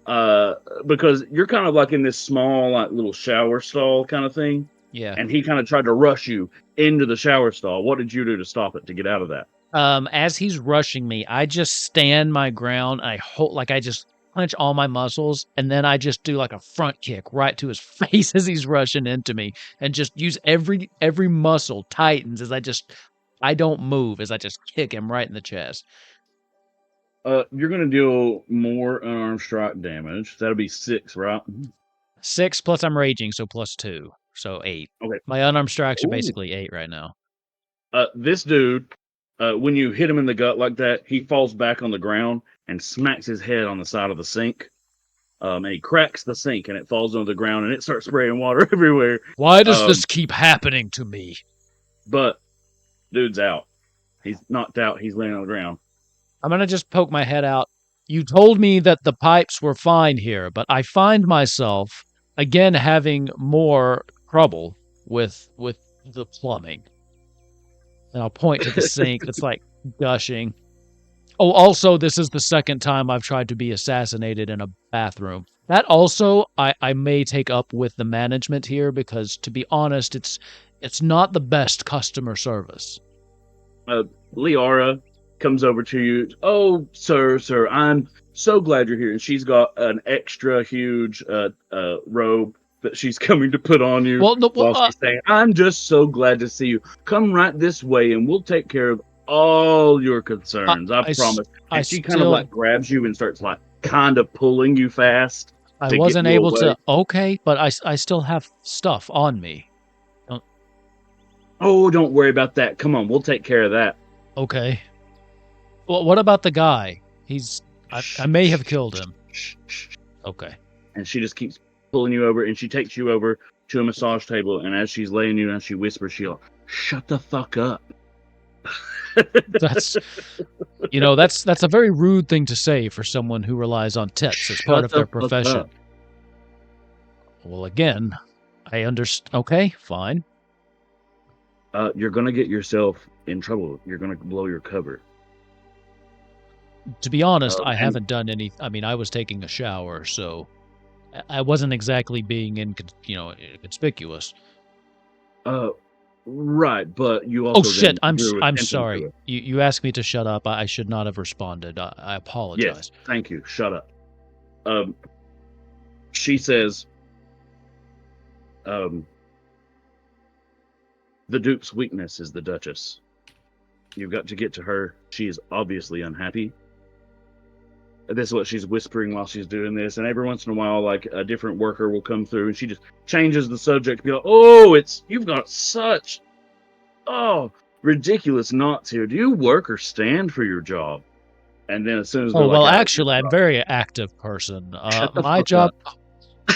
Because you're kind of like in this small, like little shower stall kind of thing. Yeah. And he kind of tried to rush you into the shower stall. What did you do to stop it, to get out of that? As he's rushing me, I just stand my ground. I just clench all my muscles, and then I just do like a front kick right to his face as he's rushing into me, and just use every muscle tightens as I don't move as I just kick him right in the chest. You're gonna deal more unarmed strike damage. That'll be 6, right? 6 plus I'm raging, so plus 2, so 8. Okay. My unarmed strikes are basically 8 right now. This dude, when you hit him in the gut like that, he falls back on the ground and smacks his head on the side of the sink. And he cracks the sink, and it falls onto the ground, and it starts spraying water everywhere. Why does this keep happening to me? But dude's out. He's knocked out. He's laying on the ground. I'm going to just poke my head out. You told me that the pipes were fine here, but I find myself, again, having more trouble with the plumbing. And I'll point to the sink that's like gushing. Oh, also, this is the second time I've tried to be assassinated in a bathroom. That also, I may take up with the management here, because, to be honest, it's not the best customer service. Liara comes over to you. "Oh, sir, I'm so glad you're here." And she's got an extra huge robe that she's coming to put on you. While she's saying, "I'm just so glad to see you. Come right this way, and we'll take care of all your concerns. I promise." And she kind of like grabs you and starts like kind of pulling you fast. I wasn't able to. Okay, but I still have stuff on me. Oh, don't worry about that. Come on, we'll take care of that. Okay. Well, what about the guy? I may have killed him. Okay. And she just keeps pulling you over, and she takes you over to a massage table, and as she's laying you down, she whispers, she'll, "Shut the fuck up." That's a very rude thing to say for someone who relies on tips as part of their profession. Well, again, I understand. Okay, fine. You're gonna get yourself in trouble. You're gonna blow your cover. To be honest, I and- haven't done any. I mean, I was taking a shower, so I wasn't exactly being inconspicuous. Right, but you also. Oh shit! then I'm drew I'm attention to sorry. it. You asked me to shut up. I should not have responded. I apologize. Yes, thank you. Shut up. She says, the Duke's weakness is the Duchess. You've got to get to her. She is obviously unhappy. This is what she's whispering while she's doing this, and every once in a while, like a different worker will come through, and she just changes the subject. Be like, "Oh, you've got such ridiculous knots here. Do you work or stand for your job?" And then as soon as Oh they're well, like, actually, I'm a very active person. Shut the My fuck job. up.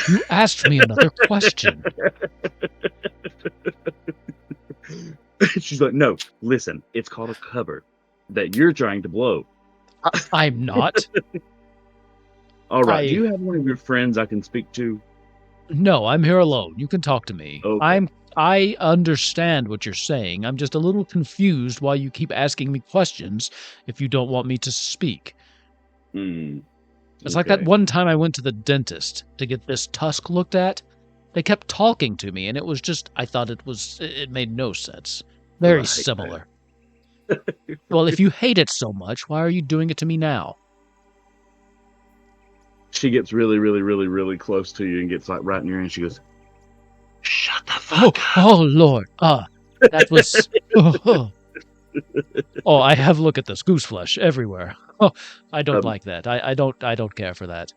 You asked me another question. She's like, "No, listen, it's called a cover that you're trying to blow." I'm not. All right, do you have one of your friends I can speak to? No, I'm here alone. You can talk to me. Okay. I understand what you're saying. I'm just a little confused why you keep asking me questions if you don't want me to speak. It's like that one time I went to the dentist to get this tusk looked at. They kept talking to me, and it was just, I thought it made no sense. Very Right, similar. Well, if you hate it so much, why are you doing it to me now? She gets really, really, really, really close to you and gets like right in your ear, and she goes, "Shut the fuck up." Oh, Lord. That was... Oh, I have look at this goose flesh everywhere. Oh, I don't like that. I don't care for that.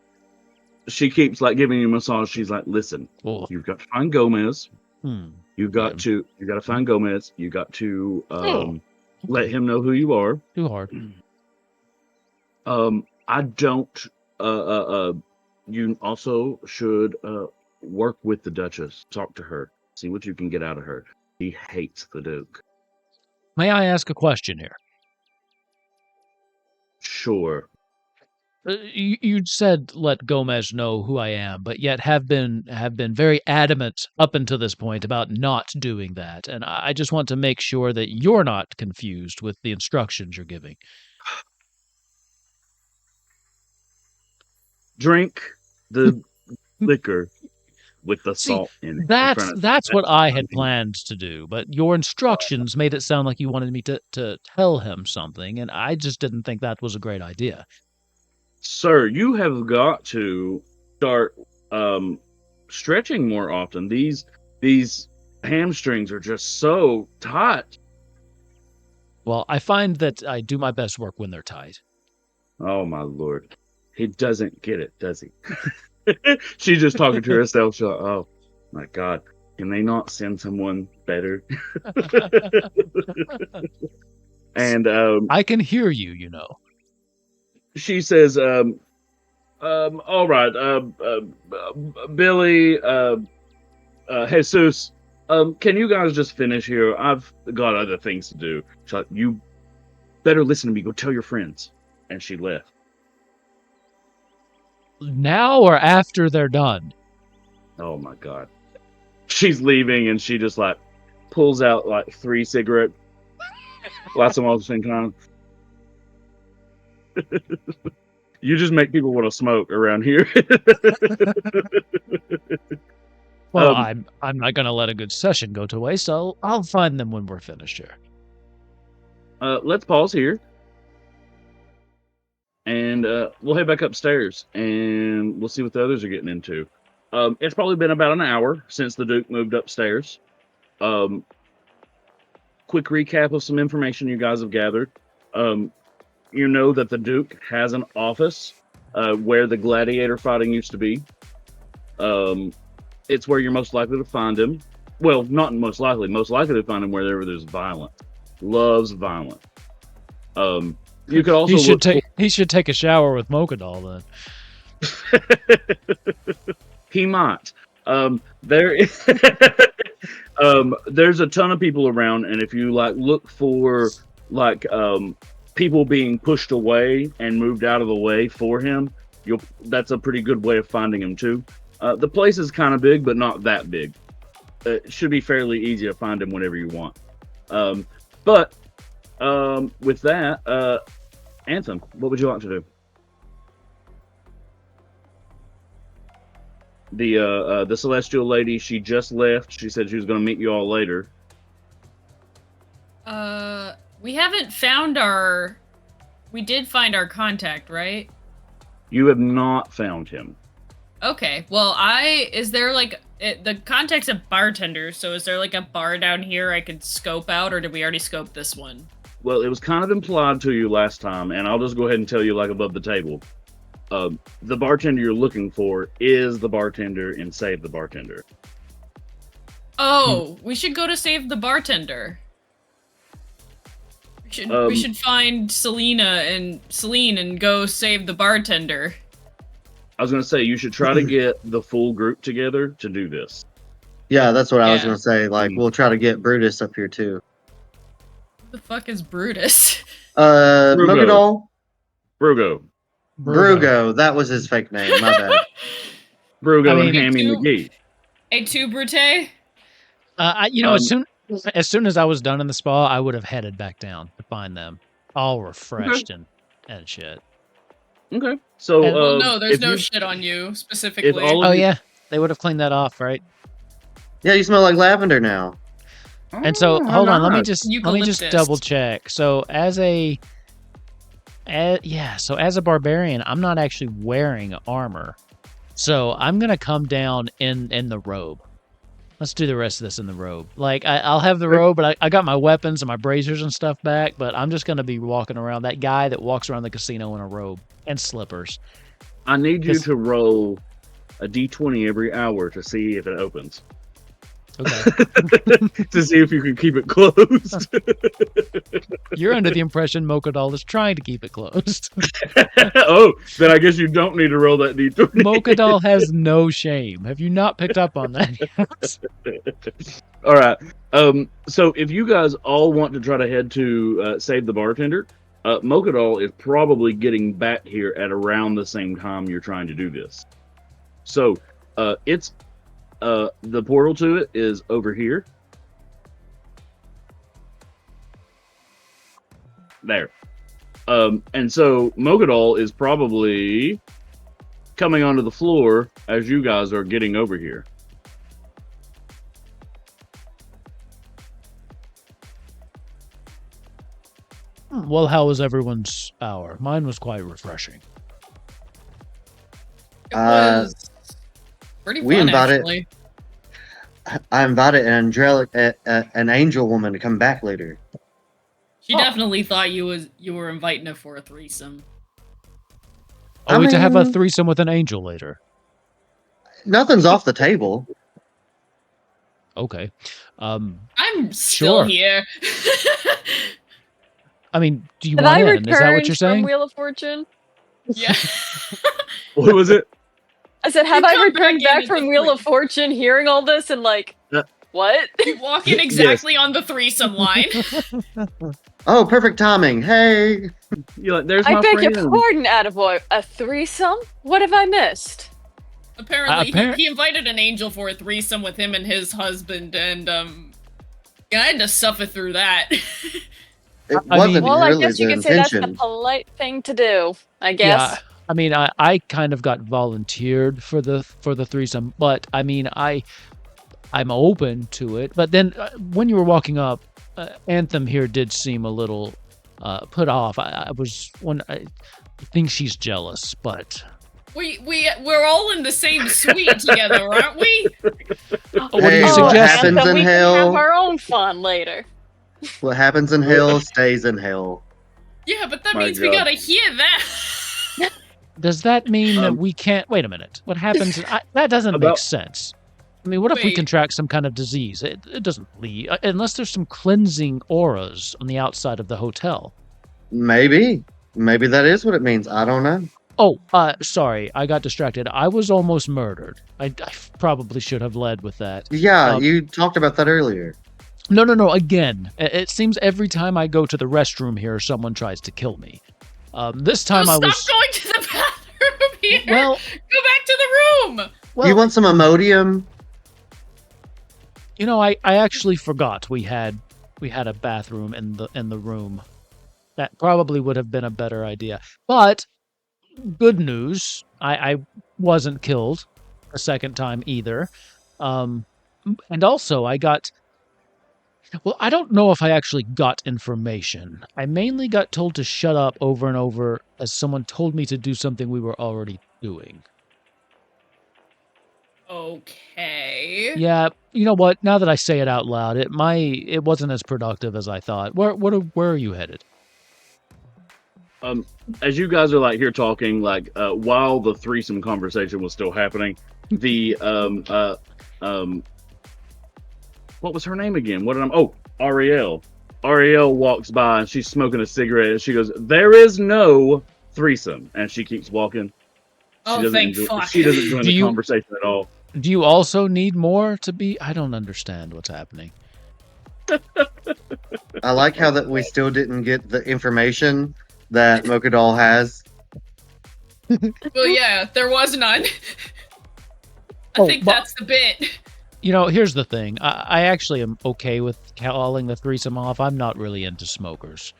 She keeps like giving you a massage. She's like, "Listen, Oh. you've got to find Gomez. You got to find Gomez. You got to let him know who you are. Too hard. I don't. You also should work with the Duchess. Talk to her. See what you can get out of her. She hates the Duke." May I ask a question here? Sure. You said let Gomez know who I am, but yet have been very adamant up until this point about not doing that, and I just want to make sure that you're not confused with the instructions you're giving. Drink the liquor with the salt in it. That's what I had planned to do, but your instructions made it sound like you wanted me to tell him something, and I just didn't think that was a great idea. Sir, you have got to start stretching more often. These hamstrings are just so tight. Well, I find that I do my best work when they're tight. Oh my Lord. He doesn't get it, does he? She's just talking to herself. She's like, "Oh my God, can they not send someone better?" And I can hear you, you know. She says, "All right, Billy, Jesus, can you guys just finish here? I've got other things to do." She's like, "You better listen to me. Go tell your friends." And she left. Now or after they're done? Oh my God. She's leaving and she just like pulls out like 3 cigarettes, lights them all at the same time. You just make people want to smoke around here. Well, I'm not gonna let a good session go to waste. I'll find them when we're finished here. Let's pause here. And we'll head back upstairs and we'll see what the others are getting into. It's probably been about an hour since the Duke moved upstairs. Quick recap of some information you guys have gathered. You know that the Duke has an office where the gladiator fighting used to be. It's where you're most likely to find him. Well, not most likely to find him wherever there's violence. Loves violence. You could also he should take a shower with Mochadal then. He might. There's a ton of people around, and if you like look for like people being pushed away and moved out of the way for him, that's a pretty good way of finding him too. The place is kind of big, but not that big. It should be fairly easy to find him whenever you want. But with that, Anthem, what would you like to do? The celestial lady, she just left. She said she was going to meet you all later. We haven't found our... We did find our contact, right? You have not found him. Okay, well, is there like... the contact's a bartender, so is there like a bar down here I could scope out, or did we already scope this one? Well, it was kind of implied to you last time, and I'll just go ahead and tell you like above the table. The bartender you're looking for is the bartender in Save the Bartender. Oh, we should go to Save the Bartender. We should find Celine and go save the bartender. I was going to say, you should try to get the full group together to do this. Yeah, that's what I was going to say. Like, we'll try to get Brutus up here, too. Who the fuck is Brutus? Mogadol? Brugo. That was his fake name. My bad. Brugo and Hammy McGee. A two Brute? As soon as I was done in the spa, I would have headed back down to find them, all refreshed and shit. Okay, so no, there's no shit on you specifically. Yeah, they would have cleaned that off, right? Yeah, you smell like lavender now. And so, hold on, let me just double check. So as a barbarian, I'm not actually wearing armor, so I'm gonna come down in the robe. Let's do the rest of this in the robe. Like, I'll have the robe, but I got my weapons and my braziers and stuff back, but I'm just going to be walking around. That guy that walks around the casino in a robe and slippers. I need you to roll a d20 every hour to see if it opens. Okay. To see if you can keep it closed. You're under the impression Mogadol is trying to keep it closed. Oh, then I guess you don't need to roll that d20. Mogadol has no shame. Have you not picked up on that yet? All right. So if you guys all want to try to head to Save the Bartender, Mogadol is probably getting back here at around the same time you're trying to do this. So it's the portal to it is over here. There. And so Mogadol is probably coming onto the floor as you guys are getting over here. Well, how was everyone's hour? Mine was quite refreshing. It was pretty fun, actually. I invited an angel woman to come back later. She definitely thought you were inviting her for a threesome. Are we to have a threesome with an angel later? Nothing's off the table. Okay. I'm still here. I mean, do you want in? Is that what you're saying? From Wheel of Fortune? Yeah. What was it? I said, have I returned back from Wheel of Fortune hearing all this and like, what? You walk in exactly on the threesome line. Oh, perfect timing. Hey. You're like, there's I my beg friend. your pardon, attaboy. A threesome? What have I missed? Apparently, he invited an angel for a threesome with him and his husband, and I had to suffer through that. It wasn't well, really I guess you could say that's the polite thing to do, I guess. Yeah, I mean, I kind of got volunteered for the threesome, but I mean, I'm open to it. But then when you were walking up, Anthem here did seem a little put off. I think she's jealous, but we're all in the same suite together, aren't we? What do you suggest? Happens in we hell. can have our own fun later. What happens in hell stays in hell. Yeah, but that means we gotta hear that. Does that mean that we can't? Wait a minute. What happens? That doesn't make sense. I mean, what if we contract some kind of disease? It doesn't leave unless there's some cleansing auras on the outside of the hotel. Maybe that is what it means. I don't know. Oh, sorry, I got distracted. I was almost murdered. I probably should have led with that. Yeah, you talked about that earlier. No. Again, it seems every time I go to the restroom here, someone tries to kill me. This time I was... Stop going to the bathroom here! Well... Go back to the room! Well, you want some Imodium? You know, I actually forgot we had a bathroom in the room. That probably would have been a better idea. But good news, I wasn't killed a second time either. And also I got, well, I don't know if I actually got information. I mainly got told to shut up over and over as someone told me to do something we were already doing. Okay. Yeah, you know what? Now that I say it out loud, it wasn't as productive as I thought. Where are you headed? As you guys are like here talking, like while the threesome conversation was still happening, the what was her name again? Ariel. Ariel walks by and she's smoking a cigarette and she goes, "There is no threesome," and she keeps walking. Thank fuck. She doesn't join the conversation at all. Do you also need more to be? I don't understand what's happening. I like how that we still didn't get the information that Mocha has. Well, yeah, there was none. I think that's the bit. You know, here's the thing. I actually am okay with calling the threesome off. I'm not really into smokers.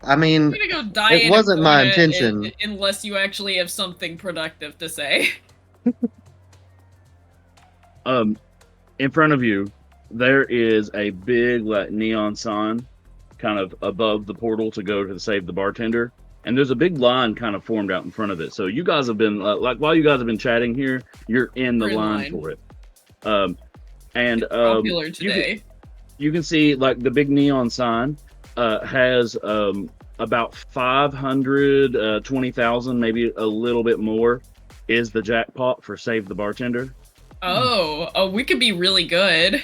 I mean, I'm gonna go die it wasn't my intention. Unless you actually have something productive to say. In front of you, there is a big like neon sign kind of above the portal to go to save the bartender. And there's a big line kind of formed out in front of it. So you guys have been, while you guys have been chatting here, you're in the line for it. Popular today. You can see like the big neon sign has about 520,000, maybe a little bit more, is the jackpot for Save the Bartender. Oh, we could be really good.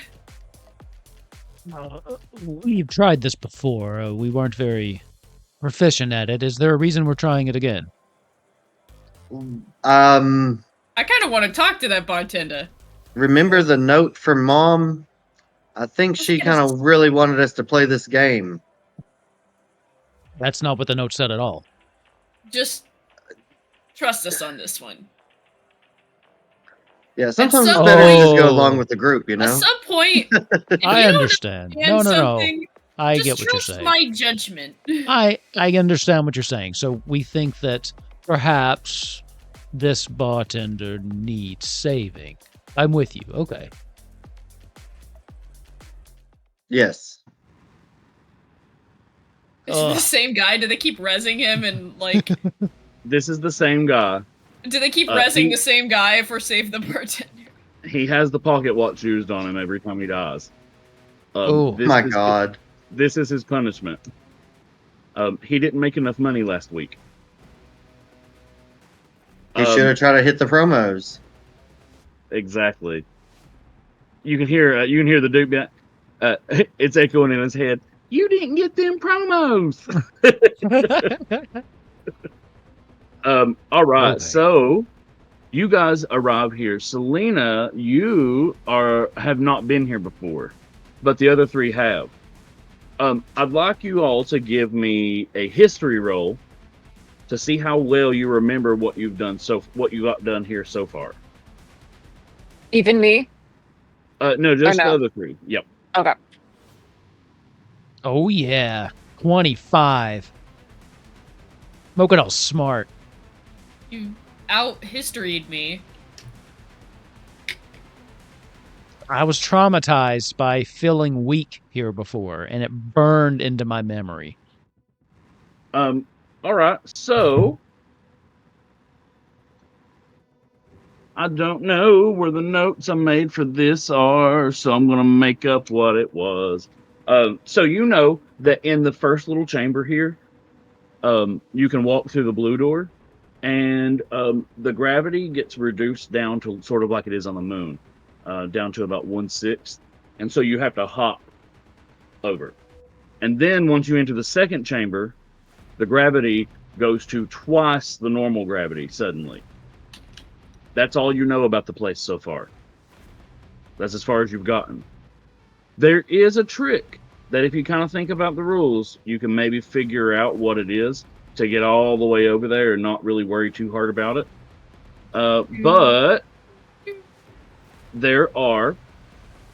We've tried this before. We weren't very proficient at it. Is there a reason we're trying it again? I kind of want to talk to that bartender. Remember the note from Mom? I think she kind of really wanted us to play this game. That's not what the note said at all. Just trust us on this one. Yeah, sometimes it's better to just go along with the group, you know? At some point, I understand. No. I get what you're saying. Trust my judgment. I understand what you're saying. So we think that perhaps this bartender needs saving. I'm with you. Okay. Yes. Is it the same guy? Do they keep rezzing him and like? This is the same guy. Do they keep rezzing the same guy for Save the Bartender? He has the pocket watch used on him every time he dies. Oh my god. This is his punishment. He didn't make enough money last week. He should have tried to hit the promos. Exactly. You can hear the Duke. It's echoing in his head. You didn't get them promos. All right. Okay. So you guys arrive here. Selena, you have not been here before, but the other three have. I'd like you all to give me a history roll to see how well you remember what you got done here so far. Even me? No, just the other three. Yep. Okay. Oh yeah, 25. Mochadel's smart. You out-historied me. I was traumatized by feeling weak here before, and it burned into my memory. All right. So I don't know where the notes I made for this are, so I'm gonna make up what it was. So you know that in the first little chamber here, you can walk through the blue door, and the gravity gets reduced down to sort of like it is on the moon, down to about 1/6, and so you have to hop over. And then once you enter the second chamber, the gravity goes to twice the normal gravity suddenly. That's all you know about the place so far. That's as far as you've gotten. There is a trick that if you kind of think about the rules, you can maybe figure out what it is. to get all the way over there and not really worry too hard about it. But there are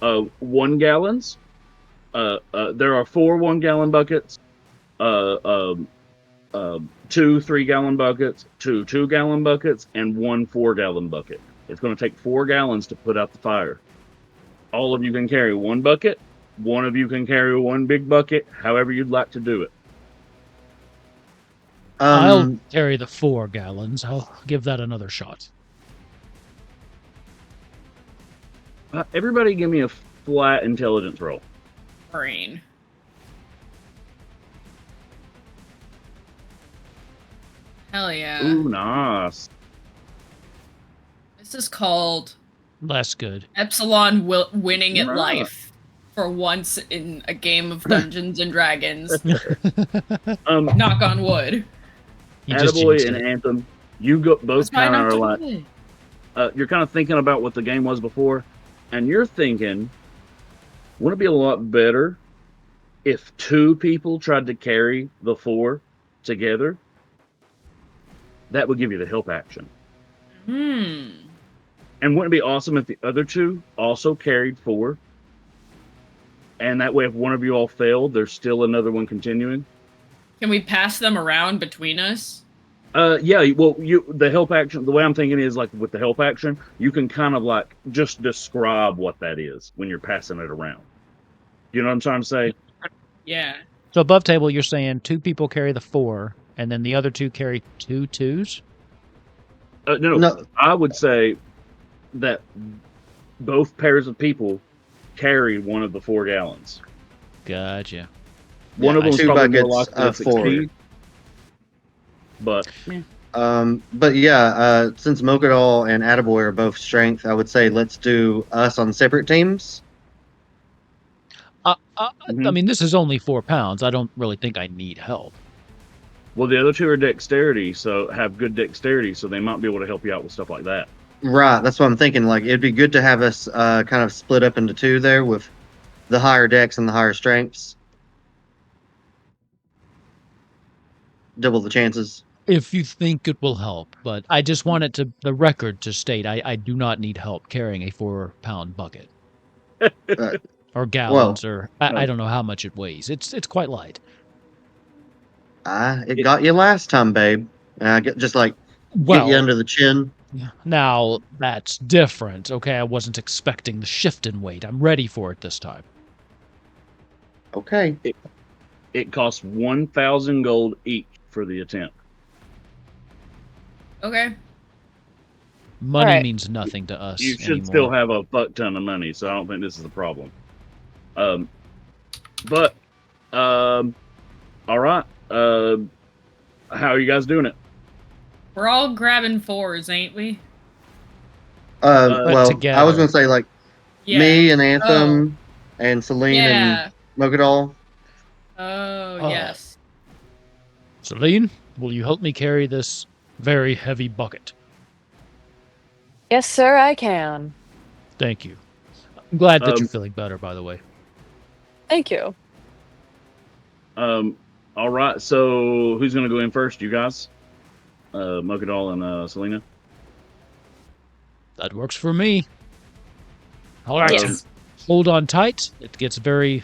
1 gallons. There are 4 1-gallon buckets, 2 3-gallon buckets, 2 2-gallon buckets, and 1 4-gallon bucket. It's going to take 4 gallons to put out the fire. All of you can carry 1 bucket. One of you can carry 1 big bucket, however you'd like to do it. I'll carry the 4 gallons. I'll give that another shot. Everybody give me a flat intelligence roll. Brain. Hell yeah. Ooh, nice. This is called Less good. Epsilon winning at Right. life for once in a game of Dungeons and Dragons. Knock on wood. You just Attaboy jinxed and it. Anthem, you both That's why I kind of knocked are on like, wood. you're kind of thinking about what the game was before, and you're thinking, wouldn't it be a lot better if 2 people tried to carry the 4 together? That would give you the help action. And wouldn't it be awesome if the other 2 also carried 4? And that way, if one of you all failed, there's still another one continuing. Can we pass them around between us? Yeah, well, the help action, the way I'm thinking is like with the help action, you can kind of like just describe what that is when you're passing it around. You know what I'm trying to say? Yeah. So above table, you're saying 2 people carry the 4, and then the other 2 carry 2 2s? No, I would say that both pairs of people carry 1 of the 4 gallons. Gotcha. One of them is 2 probably more buckets likely to of 4. succeed. But since Mogadal and Attaboy are both strength, I would say let's do us on separate teams. I mean, this is only 4 pounds. I don't really think I need help. well, the other 2 are dexterity, so have good dexterity, so they might be able to help you out with stuff like that. Right, that's what I'm thinking. Like, it'd be good to have us kind of split up into 2 there with the higher dex and the higher strengths. Double the chances. If you think it will help, but I just want it to the record to state I do not need help carrying a 4-pound bucket. Or gallons, or I don't know how much it weighs. It's quite light. It got you last time, babe. Just like get you under the chin. Now that's different. Okay, I wasn't expecting the shift in weight. I'm ready for it this time. Okay. It costs 1,000 gold each for the attempt. Okay. Money means nothing to us. You should anymore. still have a fuck ton of money, so I don't think this is a problem. All right. How are you guys doing it? We're all grabbing 4s, ain't we? Well, together. I was gonna say like Yeah. me and Anthem and Celine and Mogadal. Oh, yes. Celine, will you help me carry this very heavy bucket? Yes, sir, I can. Thank you. I'm glad that you're feeling better, by the way. Thank you. All right. So who's gonna go in first? You guys? Mogadal and Selena. That works for me. All right. Yes. Hold on tight. It gets very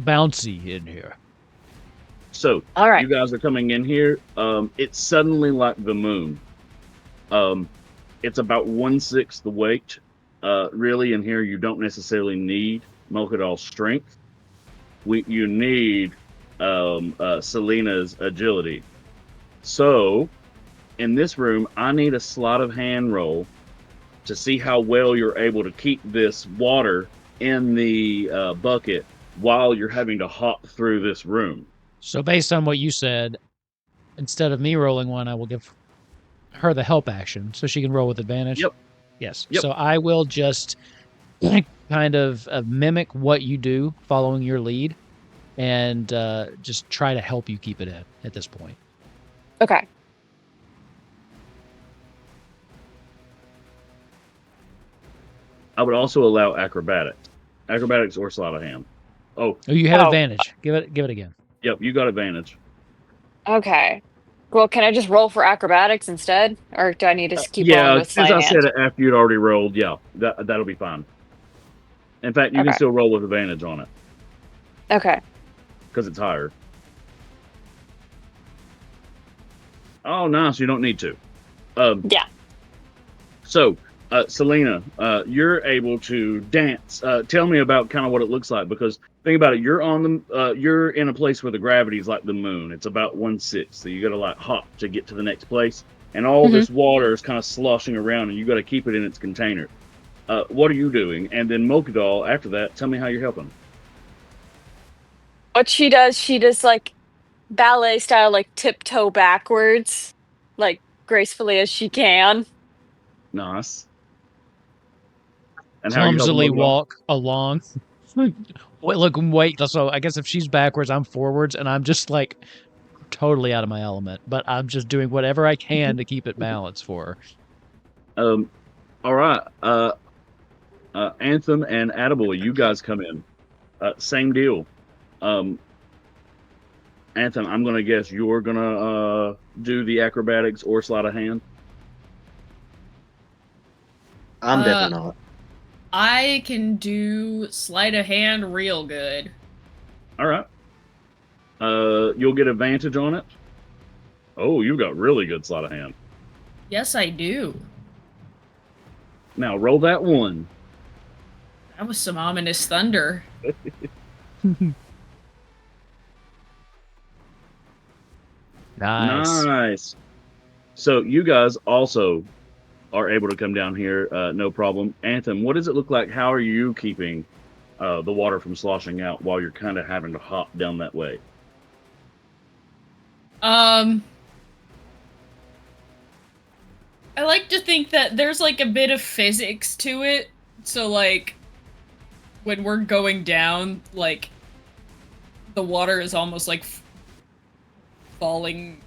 bouncy in here. So All right. you guys are coming in here. It's suddenly like the moon. It's about 1/6 the weight. Really, in here you don't necessarily need Mogadal's strength. You need Selena's agility. So, in this room, I need a sleight of hand roll to see how well you're able to keep this water in the bucket while you're having to hop through this room. So based on what you said, instead of me rolling one, I will give her the help action so she can roll with advantage. Yep. Yes. Yep. So I will just kind of mimic what you do following your lead and just try to help you keep it in at this point. Okay. I would also allow acrobatics or sleight of hand. Oh, Oh, you have advantage. Give it again. yep, you got advantage. Okay. Well, can I just roll for acrobatics instead, or do I need to keep rolling Yeah, with as sleight of I said hand? after you'd already rolled, yeah, that'll be fine. In fact, you can Okay. still roll with advantage on it Okay. because it's higher. Oh, nice. You don't need to. Yeah. So, Selena, you're able to dance. Tell me about kind of what it looks like, because think about it. You're in a place where the gravity is like the moon. It's about 1/6, so you got to like hop to get to the next place, and all Mhm. this water is kind of sloshing around, and you got to keep it in its container. What are you doing? And then Mokedal, after that, tell me how you're helping. What she does like ballet style, like tiptoe backwards, like gracefully as she can. Nice. And how are you helping Clumsily Mokedal? walk along. Wait. So I guess if she's backwards, I'm forwards, and I'm just like totally out of my element. But I'm just doing whatever I can to keep it balanced for her. All right. Anthem and Attaboy, you guys come in. Same deal. Um, Anthem, I'm gonna guess you're gonna do the acrobatics or sleight of hand. I'm Uh, definitely not. I can do sleight of hand real good. All right. You'll get advantage on it. Oh, you've got really good sleight of hand. Yes, I do. Now roll that one. That was some ominous thunder. Nice. Nice. So you guys also are able to come down here, no problem. Anthem, what does it look like? How are you keeping the water from sloshing out while you're kind of having to hop down that way? I like to think that there's like a bit of physics to it. So like when we're going down, like the water is almost like falling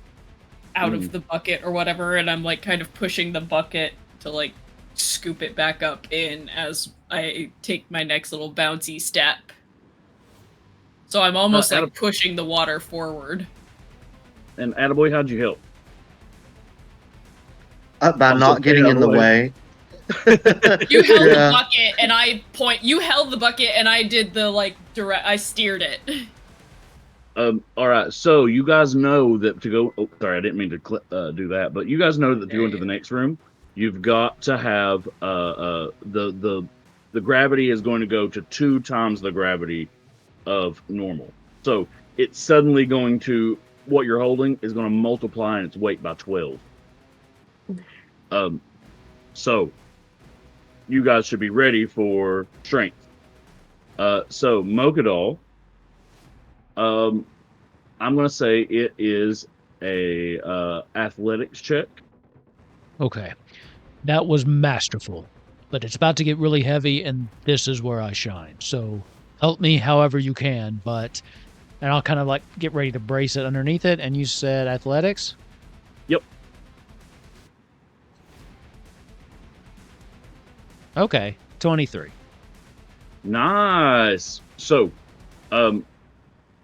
out of the bucket or whatever, and I'm like kind of pushing the bucket to like scoop it back up in as I take my next little bouncy step. So I'm almost like pushing the water forward. And Attaboy, how'd you help? By not getting in the way. You held the bucket and I you held the bucket and I did the like I steered it. All right, so you guys know that to go. Oh, sorry, I didn't mean to do that, but you guys know that to go into the next room, you've got to have the gravity is going to go to 2 times the gravity of normal. So it's suddenly going to what you're holding is going to multiply in its weight by 12. So you guys should be ready for strength. So Mokedal. I'm gonna say it is a athletics check. Okay. That was masterful. But it's about to get really heavy, and this is where I shine. So help me however you can, and I'll kind of like get ready to brace it underneath it. And you said athletics? Yep. Okay. 23. Nice. So,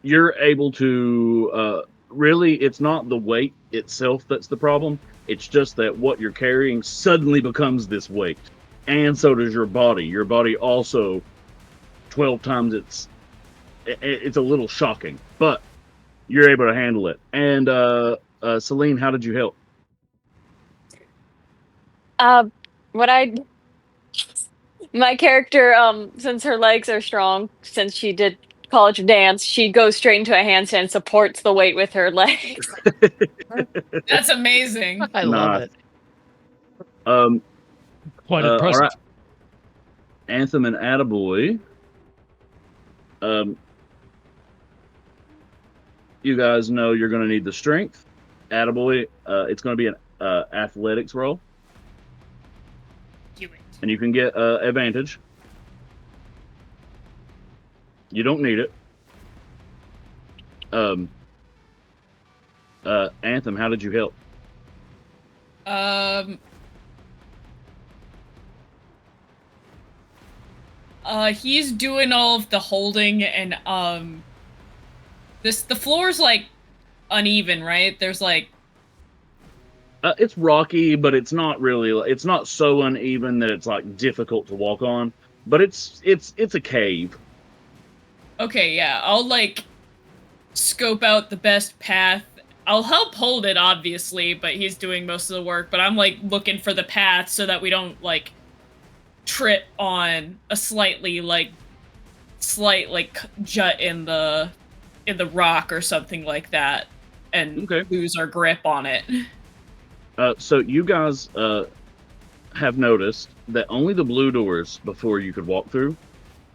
you're able to really, it's not the weight itself that's the problem. It's just that what you're carrying suddenly becomes this weight, and so does your body. Your body also 12 times it's a little shocking, but you're able to handle it. And Celine, how did you help? My character, since her legs are strong, since she did college dance, she goes straight into a handstand and supports the weight with her legs. That's amazing. I love it. Quite impressive. All right. Anthem and Attaboy. You guys know you're going to need the strength. Attaboy, it's going to be an athletics roll. Do it. And you can get advantage. You don't need it. Anthem, how did you help? He's doing all of the holding and the floor's like uneven, right? There's like it's rocky, but it's not really. It's not so uneven that it's like difficult to walk on. But it's a cave. okay, yeah. I'll like scope out the best path. I'll help hold it, obviously, but he's doing most of the work. But I'm like looking for the path so that we don't like trip on a slight jut in the rock or something like that, and lose our grip on it. So you guys have noticed that only the blue doors before you could walk through,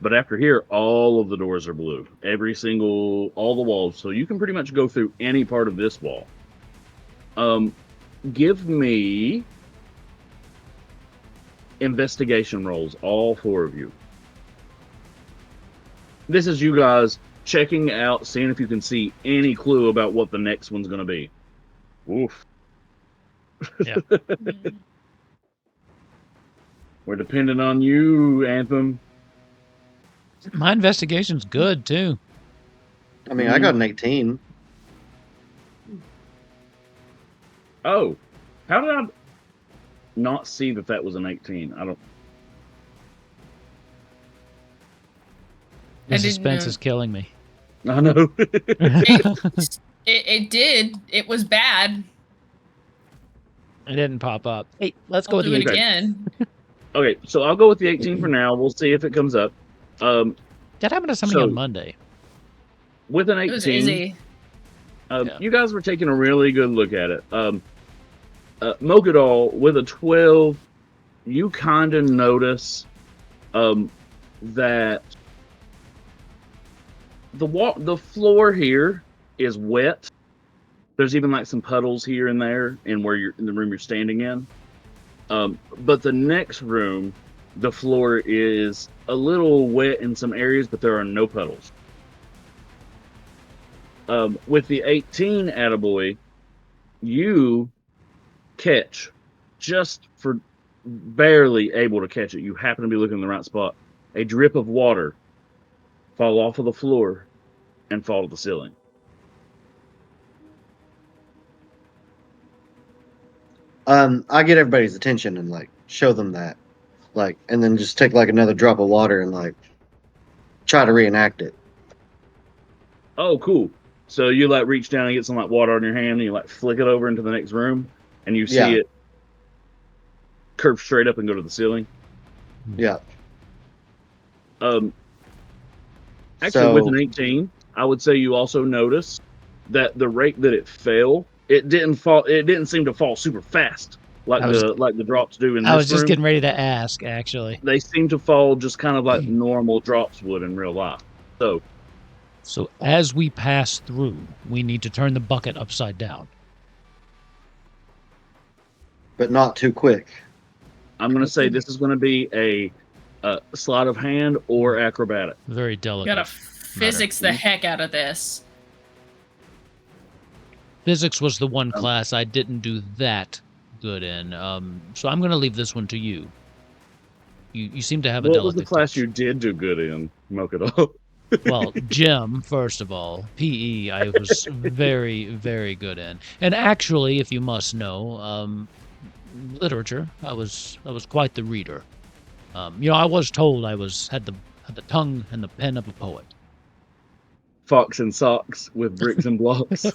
but after here, all of the doors are blue. All the walls. So you can pretty much go through any part of this wall. Give me investigation rolls, all 4 of you. This is you guys checking out, seeing if you can see any clue about what the next one's going to be. Oof. Yeah. We're dependent on you, Anthem. My investigation's good too. I mean, I got an 18. Oh, how did I not see that was an 18? I don't. The suspense is killing me. I know. It did. It was bad. It didn't pop up. Hey, let's go with do the it again. Okay, so I'll go with the 18 for now. We'll see if it comes up. That happened to somebody on Monday. With an 18, it was easy. You guys were taking a really good look at it. Mogadal, with a 12, you kind of notice that the floor here is wet. There's even like some puddles here and there in the room you're standing in. But the next room, the floor is a little wet in some areas, but there are no puddles. With the 18 attaboy, you catch, just for barely able to catch it, you happen to be looking in the right spot, a drip of water fall off of the floor and fall to the ceiling. I get everybody's attention and like show them that, like, and then just take like another drop of water and like try to reenact it. Oh, cool. So you like reach down and get some like water on your hand and you like flick it over into the next room and you see it curve straight up and go to the ceiling. Yeah. Actually, with an 18, I would say you also notice that the rate that it fell, it didn't seem to fall super fast like the drops do in this room. I was just getting ready to ask, actually. They seem to fall just kind of like normal drops would in real life. So as we pass through, we need to turn the bucket upside down. But not too quick. I'm going to say this is going to be a sleight of hand or acrobatic. Very delicate. Gotta physics the heck out of this. Physics was the one class I didn't do that good in. So I'm going to leave this one to you. You seem to have a delicate What was the class touch. you did do good in, Mogadal? Well, gym, first of all. PE, I was very, very good in. And actually, if you must know, literature, I was quite the reader. I was told I had the tongue and the pen of a poet. Fox and socks with bricks and blocks. Sorry.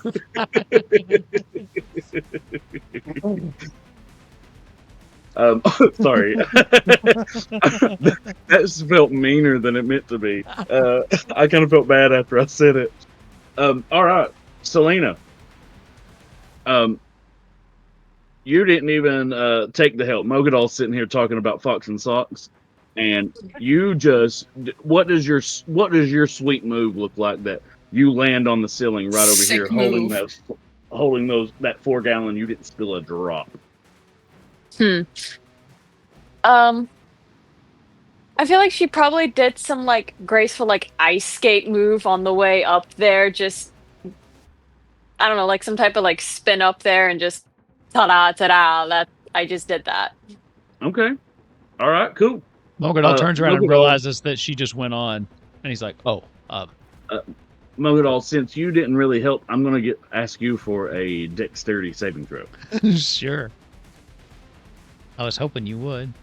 That felt meaner than it meant to be. I kind of felt bad after I said it. All right, Selena. You didn't even take the help. Mogadal's sitting here talking about Fox and socks, and you just what does your sweet move look like that you land on the ceiling right over Sick here, move. holding that 4-gallon? You didn't spill a drop. I feel like she probably did some like graceful like ice skate move on the way up there. Just I don't know, like some type of like spin up there and just ta-da. That I just did that. Okay. All right. Cool. Mogadal turns around and realizes that she just went on, and he's like, "Oh, Mogadal, since you didn't really help, I'm gonna ask you for a dexterity saving throw. Sure. I was hoping you would.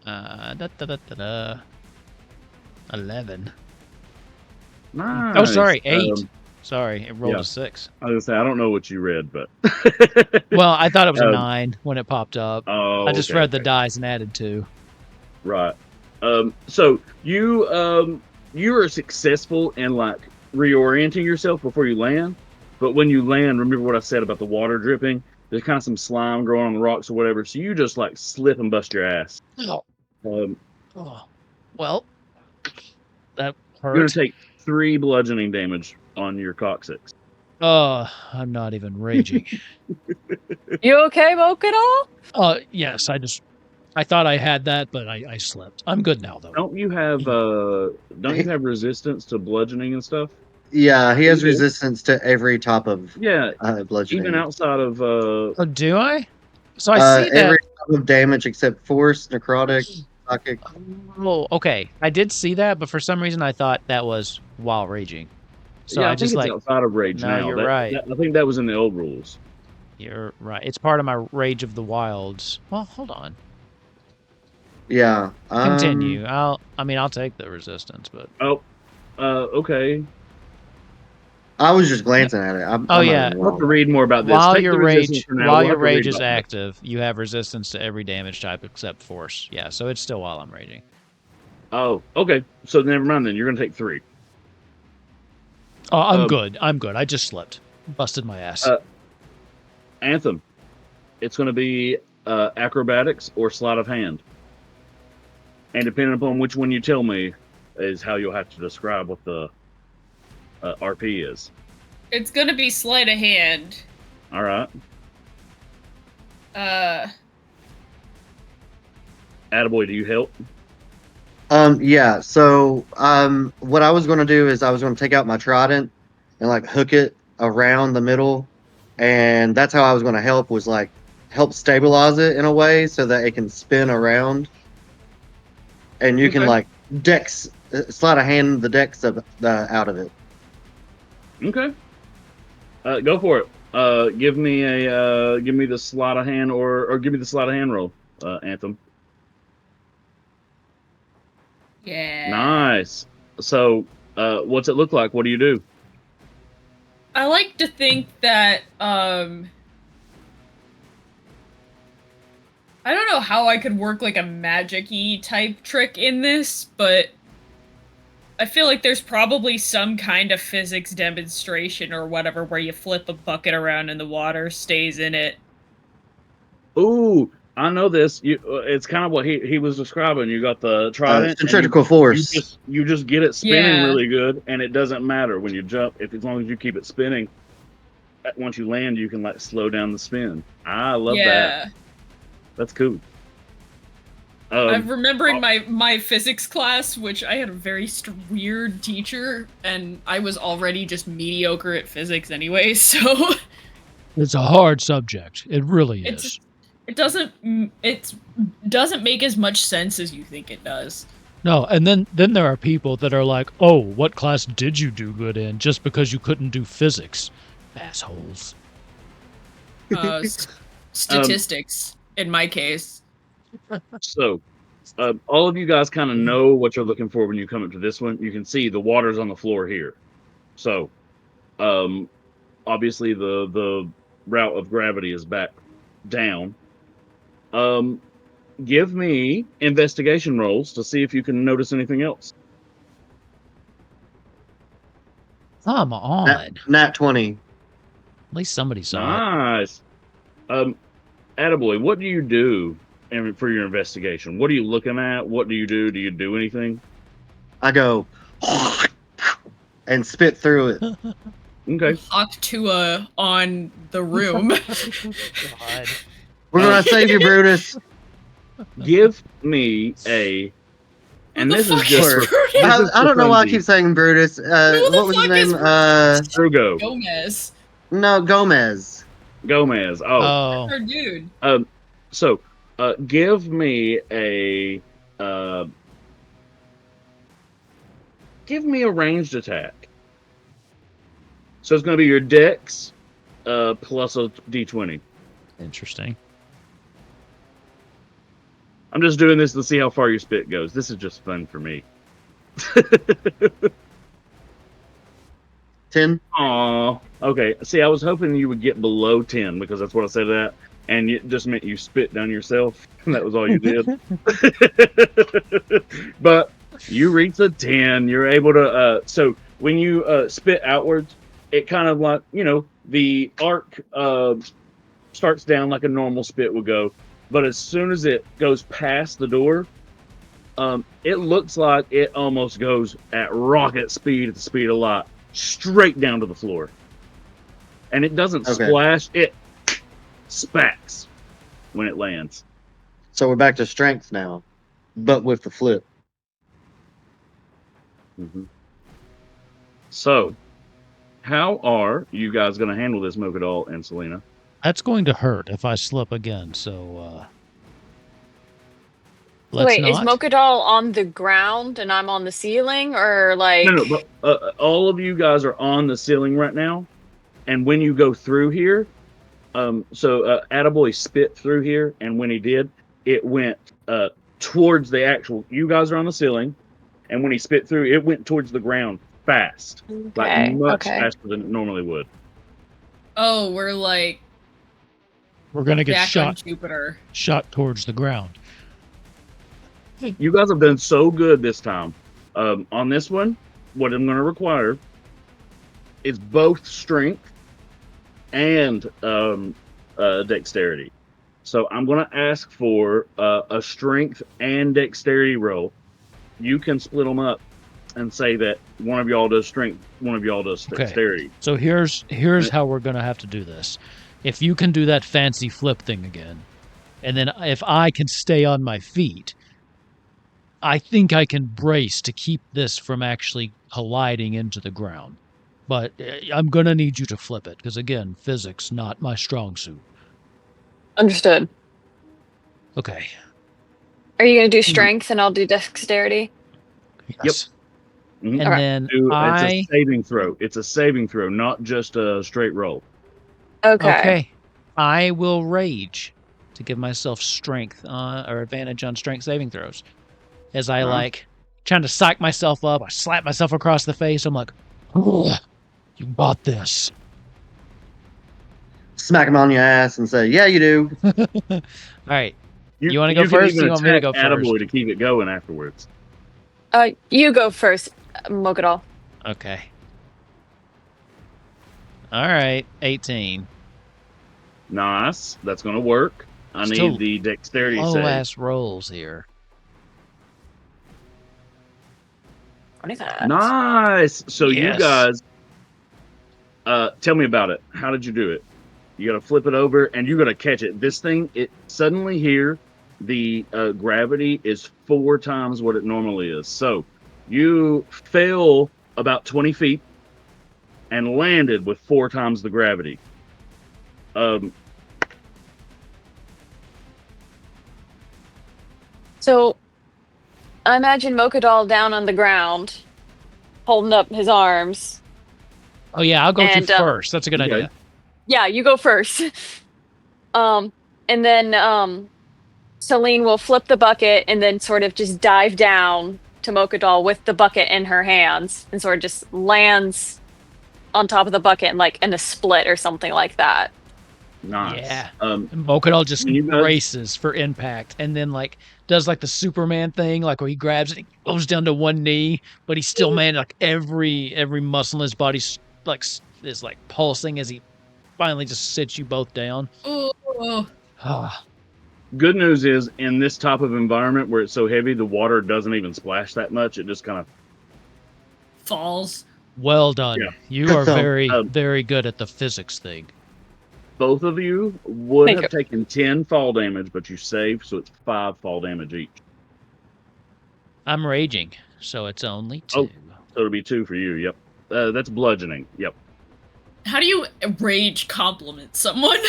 11. Nice. Oh, sorry, 8. Sorry, it rolled yeah. a 6. I was gonna say I don't know what you read, but Well, I thought it was a 9 when it popped up. Oh, I just read the dice and added 2. Right. So you are successful in like reorienting yourself before you land, but when you land, remember what I said about the water dripping? There's kind of some slime growing on the rocks or whatever, so you just like slip and bust your ass. Oh. Um, Well, that you're gonna hurt. take 3 bludgeoning damage on your coccyx. Oh, I'm not even raging. You okay, Mogadal? Yes, I thought I had that, but I slipped. I'm good now, though. Don't you have resistance to bludgeoning and stuff? Yeah, he has You do? resistance to every type of Yeah, bludgeoning. even outside of Oh, do I? So I see that. Every type of damage except force, necrotic, psychic. Oh, okay. I did see that, but for some reason I thought that was while raging. So yeah, I I just think it's like, outside of rage no, now. you're right. I think that was in the old rules. You're right. It's part of my Rage of the Wilds. Well, hold on. Yeah. Continue. I'll take the resistance, but Okay. I was just glancing at it. Oh, yeah. I'll have to read more about this. while Take your the resistance rage for now. while We'll your have to read rage is about that. active, you have resistance to every damage type except force. Yeah, so it's still while I'm raging. Oh, okay. So never mind then. You're gonna take 3. Oh, I'm good. I'm good. I just slipped. Busted my ass. Anthem. It's gonna be acrobatics or sleight of hand. And depending upon which one you tell me is how you'll have to describe what the RP is. It's gonna be sleight of hand. All right. Attaboy, do you help? Yeah. So, what I was going to do is I was going to take out my trident and like hook it around the middle, and that's how I was going to help. Was like help stabilize it in a way so that it can spin around, and you can Okay. like sleight of hand the decks of out of it. Okay. Go for it. Give me the sleight of hand or give me the sleight of hand roll, Anthem. Yeah. Nice. So, what's it look like? What do you do? I like to think that, I don't know how I could work like a magic-y type trick in this, but I feel like there's probably some kind of physics demonstration or whatever where you flip a bucket around and the water stays in it. Ooh, I know this. It's kind of what he was describing. You got the trident. and Centrifugal force. You just get it spinning Yeah. really good, and it doesn't matter when you jump. As long as you keep it spinning, once you land, you can like slow down the spin. I love that. That's cool. I'm remembering my physics class, which I had a very weird teacher, and I was already just mediocre at physics anyway, so... It's a hard subject. It really is. It doesn't make as much sense as you think it does. No, and then there are people that are like, oh, what class did you do good in just because you couldn't do physics? Assholes. Statistics, in my case. So, all of you guys kind of know what you're looking for when you come up to this one. You can see the water's on the floor here. So, obviously the route of gravity is back down. Give me investigation rolls to see if you can notice anything else. Come on. Nat 20. At least somebody saw it. Nice. Attaboy, what do you do for your investigation? What are you looking at? What do you do? Do you do anything? I go and spit through it. Okay. Octua on the room. God. We're gonna save you, Brutus. Give me a. And this is just. I don't know why I keep saying Brutus. What was his name? Frugo. Gomez. No, Gomez. Gomez. Oh. Our dude. So, give me a. Give me a ranged attack. So it's going to be your dex plus a d20. Interesting. I'm just doing this to see how far your spit goes. This is just fun for me. 10. Aw. Okay. See, I was hoping you would get below 10 because that's what I said to that. And it just meant you spit down yourself. And that was all you did. But you reach a 10. You're able to... so when you spit outwards, it kind of like, the arc starts down like a normal spit would go. But as soon as it goes past the door, it looks like it almost goes at rocket speed, at the speed of light, straight down to the floor. And it doesn't splash, it smacks when it lands. So we're back to strength now, but with the flip. Mm-hmm. So, how are you guys going to handle this, Mogadal and Selena? That's going to hurt if I slip again, so let's Wait, not. is Mogadal on the ground and I'm on the ceiling, or like... No, but all of you guys are on the ceiling right now, and when you go through here, Attaboy spit through here, and when he did, it went towards the actual... You guys are on the ceiling, and when he spit through, it went towards the ground fast. Like much faster than it normally would. Oh, we're like... We're going to get back shot, on Jupiter. shot towards the ground. You guys have done so good this time. On this one, what I'm going to require is both strength and dexterity. So I'm going to ask for a strength and dexterity roll. You can split them up and say that one of y'all does strength, one of y'all does dexterity. So here's how we're going to have to do this. If you can do that fancy flip thing again, and then if I can stay on my feet, I think I can brace to keep this from actually colliding into the ground. But I'm going to need you to flip it, because again, physics, not my strong suit. Understood. Okay. Are you going to do strength and I'll do dexterity? Yes. Yep. Mm-hmm. And then it's a saving throw. It's a saving throw, not just a straight roll. Okay. I will rage to give myself strength or advantage on strength saving throws. As I trying to psych myself up, I slap myself across the face. I'm like, oh, you bought this. Smack him on your ass and say, yeah, you do. All right. You want to go first? Or you want me to go first? Attaboy to keep it going afterwards. You go first, Mogadal. Okay. All right. 18. Nice. That's going to work. I need the dexterity save. Low-ass rolls here. 25. Nice. So you guys, tell me about it. How did you do it? You got to flip it over, and you got to catch it. This thing, it suddenly here, the gravity is 4 times what it normally is. So you fell about 20 feet and landed with 4 times the gravity. So I imagine Mogadal down on the ground, holding up his arms. Oh yeah, I'll go through first. That's a good idea. Yeah, you go first. And then Celine will flip the bucket and then sort of just dive down to Mogadal with the bucket in her hands and sort of just lands on top of the bucket and like in a split or something like that. Nice. Yeah. Mogadal just races for impact and then like does like the Superman thing, like where he grabs it, he goes down to one knee, but he's still like every muscle in his body is like pulsing as he finally just sits you both down. Oh. Good news is, in this type of environment where it's so heavy, the water doesn't even splash that much. It just kind of falls. Well done. Yeah. You are very, very good at the physics thing. Both of you would have taken 10 fall damage, but you saved, so it's 5 fall damage each. I'm raging, so it's only 2. Oh, so it'll be 2 for you, yep. That's bludgeoning, yep. How do you rage compliment someone?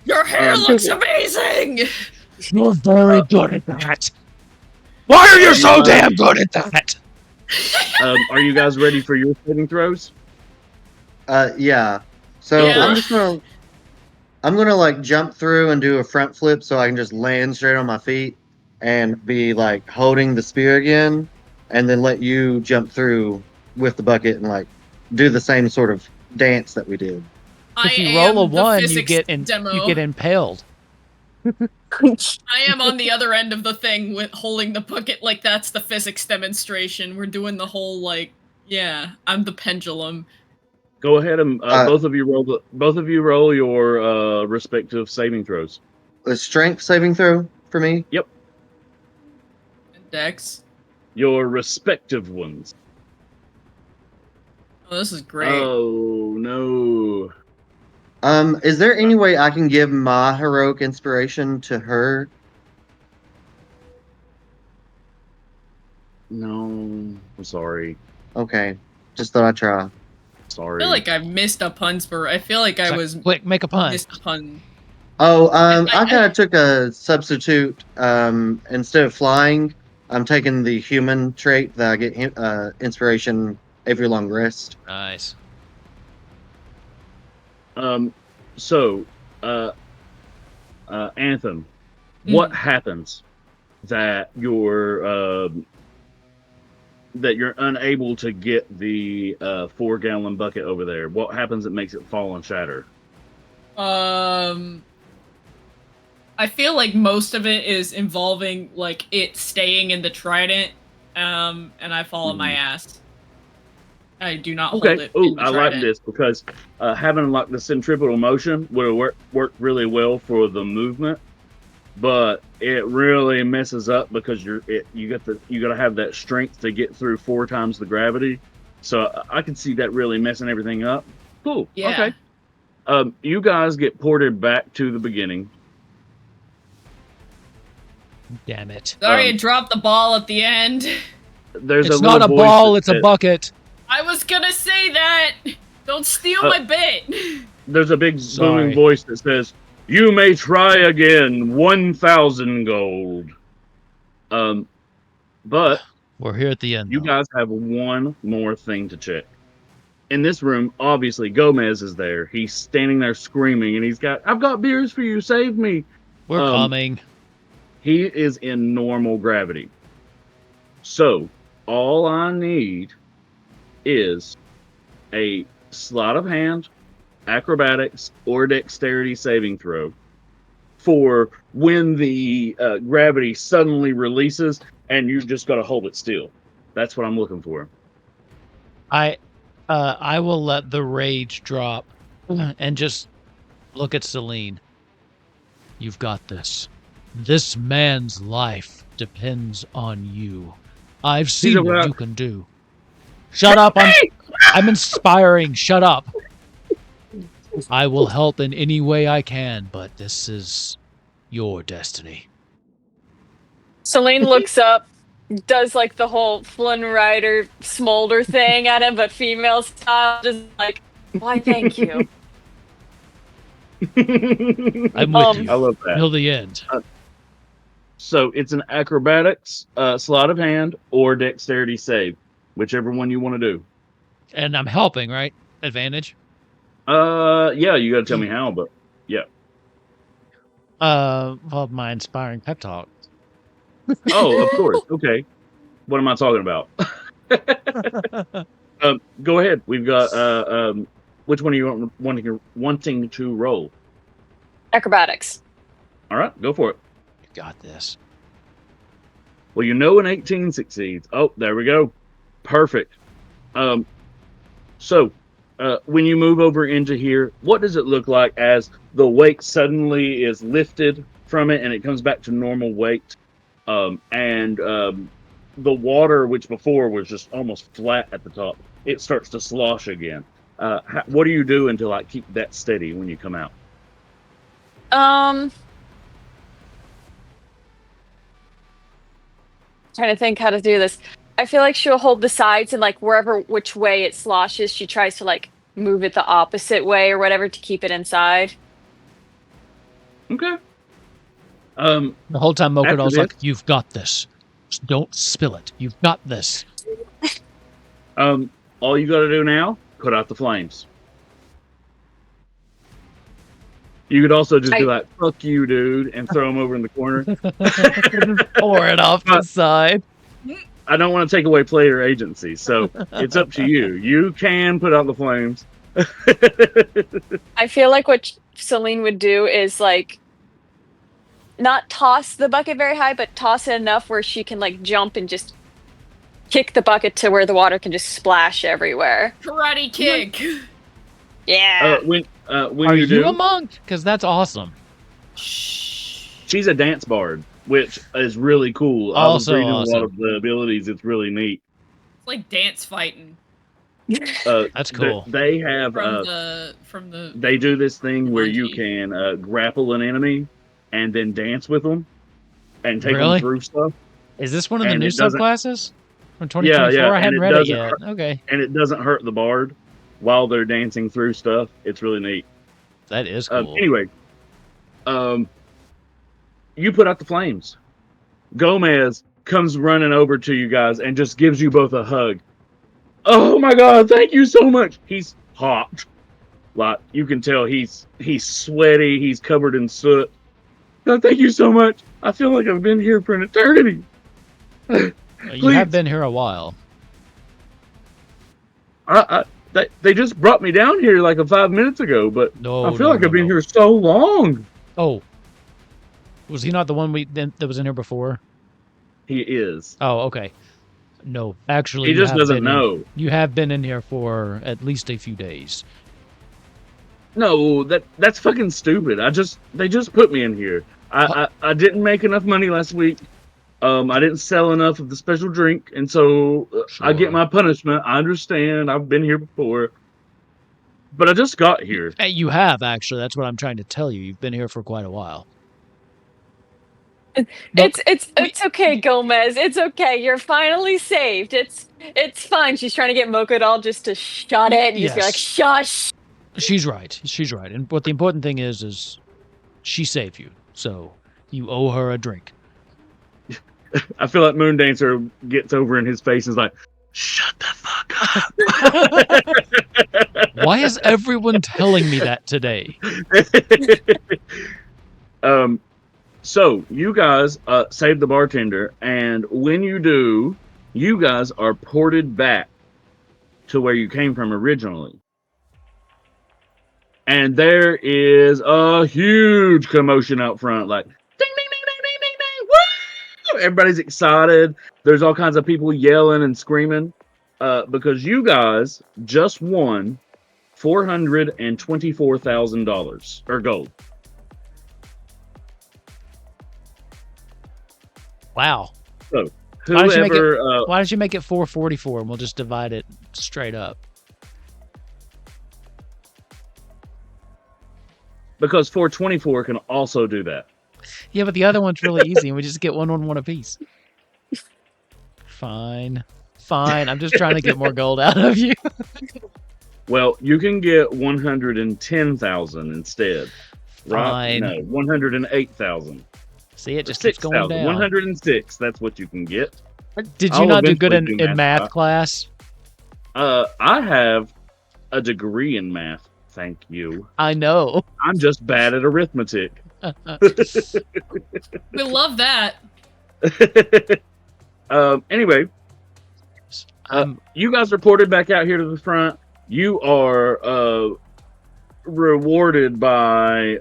Your hair looks amazing! You're very good at that. Why are you so damn good at that? Are you guys ready for your saving throws? Yeah. So Yeah. I'm gonna like jump through and do a front flip so I can just land straight on my feet and be like holding the spear again, and then let you jump through with the bucket and like do the same sort of dance that we did. If you roll a am the 1, you physics get demo. you get impaled. I am on the other end of the thing with holding the bucket like that's the physics demonstration. We're doing the whole like, yeah, I'm the pendulum. Go ahead and both of you roll your respective saving throws. A strength saving throw for me. Yep, Dex. your respective ones. Oh, this is great. Oh no. Is there any way I can give my heroic inspiration to her? No, I'm sorry. Okay, just thought I'd try. I Sorry. feel like I missed a pun spur. I feel like I was Quick, make a pun. missed a pun. Oh, I kind of took a substitute. Instead of flying, I'm taking the human trait that I get inspiration every long rest. Nice. So, Anthem, what happens that you're unable to get the 4-gallon bucket over there? What happens that makes it fall and shatter? I feel like most of it is involving like it staying in the trident, and I fall on my ass. I do not hold it. Oh, in the I like trident. this because having like the centripetal motion would have worked really well for the movement, but it really messes up because you got to have that strength to get through 4 times the gravity. So I can see that really messing everything up. Cool. Yeah. Okay. You guys get ported back to the beginning. Damn it. Sorry, I dropped the ball at the end. It's not a ball, it's a bucket. I was gonna say that. Don't steal my bit. There's a big booming voice that says, "You may try again. 1,000 gold." But we're here at the end. You guys have one more thing to check. In this room, obviously, Gomez is there. He's standing there screaming, and "I've got beers for you. Save me." We're coming. He is in normal gravity. So, all I need is a sleight of hand, acrobatics, or dexterity saving throw for when the gravity suddenly releases and you just got to hold it still. That's what I'm looking for. I will let the rage drop and just look at Celine. You've got this. This man's life depends on you. I've seen what you can do. Shut up! I'm inspiring. Shut up. I will help in any way I can, but this is your destiny. Celine looks up, does like the whole Flynn Rider smolder thing at him, but female style, just like, why thank you. I'm with you. I love that. Till the end. So it's an acrobatics, sleight of hand, or dexterity save, whichever one you want to do. And I'm helping, right? Advantage? Yeah, you got to tell me how, but yeah. Well, my inspiring pep talk. Oh, of course. Okay. What am I talking about? Go ahead. We've got which one are you wanting to roll? Acrobatics. All right, go for it. You got this. Well, an 18 succeeds. Oh, there we go. Perfect. So when you move over into here, what does it look like as the weight suddenly is lifted from it and it comes back to normal weight? And the water, which before was just almost flat at the top, it starts to slosh again. What do you do to like keep that steady when you come out? Trying to think how to do this. I feel like she'll hold the sides and like which way it sloshes, she tries to like move it the opposite way or whatever to keep it inside. Okay. The whole time Mokodal's like, "You've got this. Just don't spill it. You've got this." All you got to do now, put out the flames. You could also just be like, "Fuck you, dude," and throw them over in the corner. Pour it off the side. I don't want to take away player agency, so it's up to you. You can put out the flames. I feel like what Celine would do is like not toss the bucket very high, but toss it enough where she can like jump and just kick the bucket to where the water can just splash everywhere. Karate kick. Yeah. When Are you do, a monk? Because that's awesome. she's a dance bard, which is really cool. I was reading a lot of the abilities. It's really neat. It's like dance fighting. That's cool. They have from the. They do this thing where you can grapple an enemy and then dance with them and take them through stuff. Is this one of the new subclasses from 2024? Yeah. I hadn't read it yet. Okay. And it doesn't hurt the bard while they're dancing through stuff. It's really neat. That is cool. Anyway, you put out the flames. Gomez comes running over to you guys and just gives you both a hug. Oh my God, thank you so much. He's hot. Like, you can tell he's sweaty, he's covered in soot. God, thank you so much. I feel like I've been here for an eternity. You have been here a while. They just brought me down here like 5 minutes ago, but I feel like I've been here so long. Oh. Was he not the one that was in here before? He is. Oh, okay. No, actually, he just doesn't know. You have been in here for at least a few days. No, that's fucking stupid. They just put me in here. I didn't make enough money last week. I didn't sell enough of the special drink, and so I get my punishment. I understand. I've been here before, but I just got here. Hey, you have actually. That's what I'm trying to tell you. You've been here for quite a while. It's okay, Gomez. It's okay. You're finally saved. It's fine. She's trying to get Mocha doll just to shut it. And just be like, shush. She's right. She's right. And what the important thing is she saved you. So you owe her a drink. I feel like Moondancer gets over in his face and is like, shut the fuck up. Why is everyone telling me that today? So you guys save the bartender, and when you do, you guys are ported back to where you came from originally. And there is a huge commotion out front, like ding ding ding ding ding ding ding! Woo! Everybody's excited. There's all kinds of people yelling and screaming because you guys just won $424,000 or gold. Wow. So whoever, why don't you make it 444 and we'll just divide it straight up? Because 424 can also do that. Yeah, but the other one's really easy and we just get one apiece. Fine. I'm just trying to get more gold out of you. Well, you can get 110,000 instead. Fine. Right? No, 108,000. See, it just keeps going down. 106, that's what you can get. Did you not do good in math class? I have a degree in math, thank you. I know. I'm just bad at arithmetic. We love that. Anyway, you guys reported back out here to the front. You are rewarded by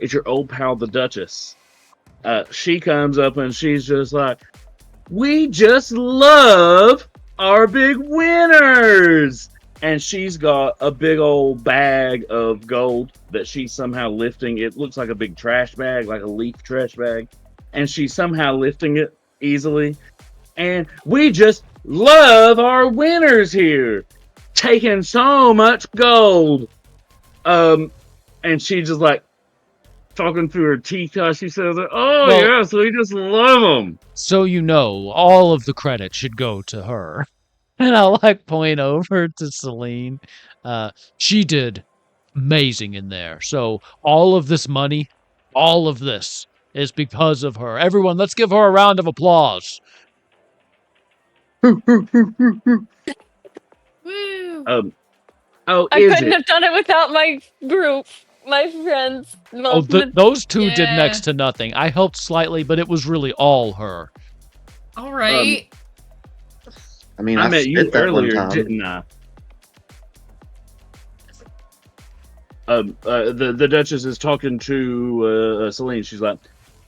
it's your old pal, the Duchess. She comes up and she's just like, we just love our big winners. And she's got a big old bag of gold that she's somehow lifting. It looks like a big trash bag, like a leaf trash bag. And she's somehow lifting it easily. And we just love our winners here. Taking so much gold. And she just like, talking through her teeth, she says, yes, we just love them. So you know, all of the credit should go to her. And I'll like point over to Celine. She did amazing in there. So all of this money, all of this is because of her. Everyone, let's give her a round of applause. Woo! Oh, I is couldn't it? have done it without my group, my friends. Oh, those two did Yeah. next to nothing. I helped slightly, but it was really all her. All right. I mean, I I met you spit that one earlier, time. didn't I? The Duchess is talking to Celine. She's like,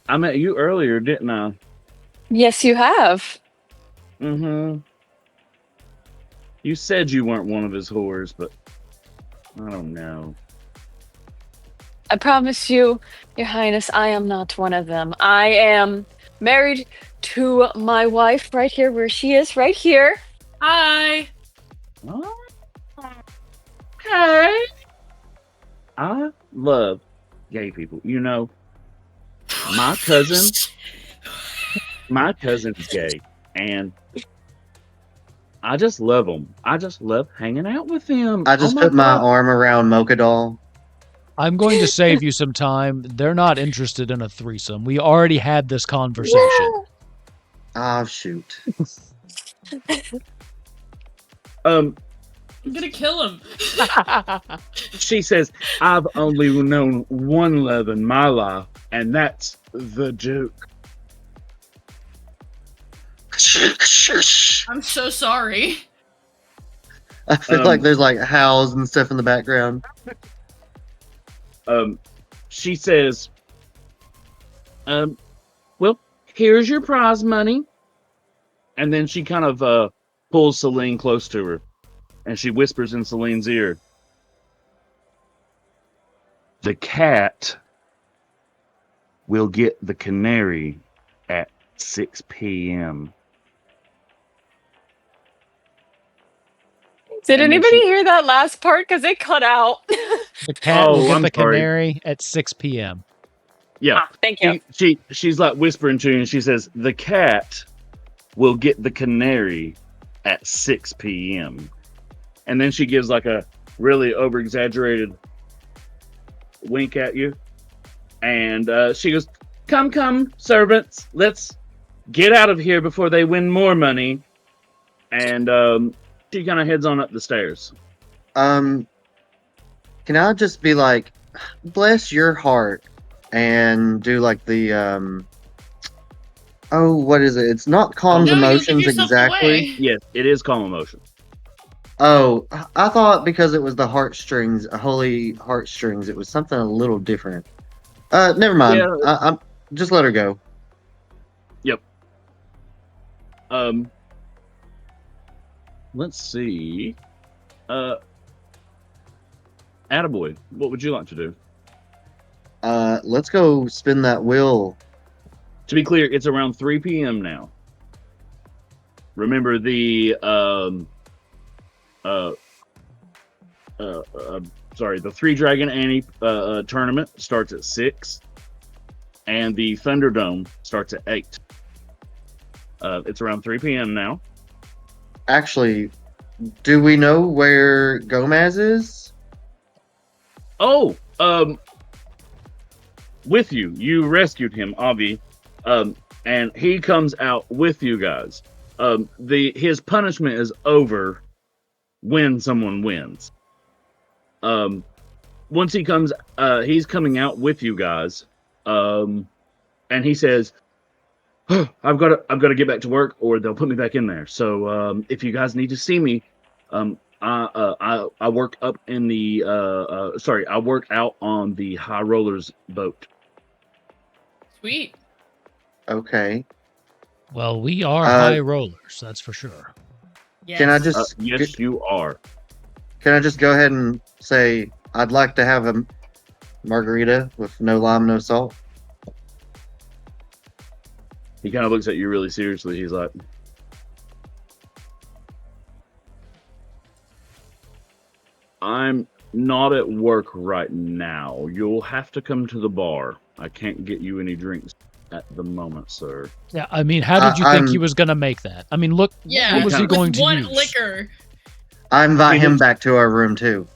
I met you earlier, didn't I? Yes, you have. Mm-hmm. You said you weren't one of his whores, but I don't know. I promise you, Your Highness, I am not one of them. I am married to my wife right here, where she is, right here. Hi. Oh. Hey. I love gay people. You know, my cousin's gay, and I just love them. I just love hanging out with them. I just put my arm around Mocha Doll. I'm going to save you some time. They're not interested in a threesome. We already had this conversation. Oh, shoot. I'm gonna kill him. She says, I've only known one love in my life, and that's the Duke. I'm so sorry. I feel like there's like howls and stuff in the background. She says, well, here's your prize money. And then she kind of pulls Celine close to her, and she whispers in Celine's ear, the cat will get the canary at 6 p.m. Did And then anybody she- hear that last part? Because it cut out. The cat will Oh, get I'm the sorry. canary at 6 p.m. Yeah. Thank you. She's like whispering to you, and she says, the cat will get the canary at 6 p.m. And then she gives like a really over-exaggerated wink at you. And she goes, come, servants. Let's get out of here before they win more money. And she kind of heads on up the stairs. Can I just be like, bless your heart, and do like the what is it? It's not calms No, you'll give emotions yourself exactly. away. Yes, it is calm emotion. Oh, I thought because it was the heartstrings, holy heartstrings, it was something a little different. Never mind. Yeah. I'm just let her go. Let's see. Attaboy, what would you like to do? Let's go spin that wheel. To be clear, it's around 3 p.m. now. Remember the the Three Dragon Annie tournament starts at 6, and the Thunderdome starts at 8. It's around 3 p.m. now. Actually, do we know where Gomez is? Oh, with you. You rescued him, Avi. And he comes out with you guys. His punishment is over when someone wins. Once he comes, he's coming out with you guys. And he says, I've got to get back to work, or they'll put me back in there. So if you guys need to see me, I work up in the I work out on the High Rollers boat. Sweet. Okay. Well, we are high rollers, that's for sure. Yes. Can I just Yes, you are. Can I just go ahead and say I'd like to have a margarita with no lime, no salt? He kind of looks at you really seriously. He's like, I'm not at work right now. You'll have to come to the bar. I can't get you any drinks at the moment, sir. Yeah, I mean, how did you think he was going to make that? I mean, look, Yeah. what was he with going to one use? liquor. I invite him back to our room too.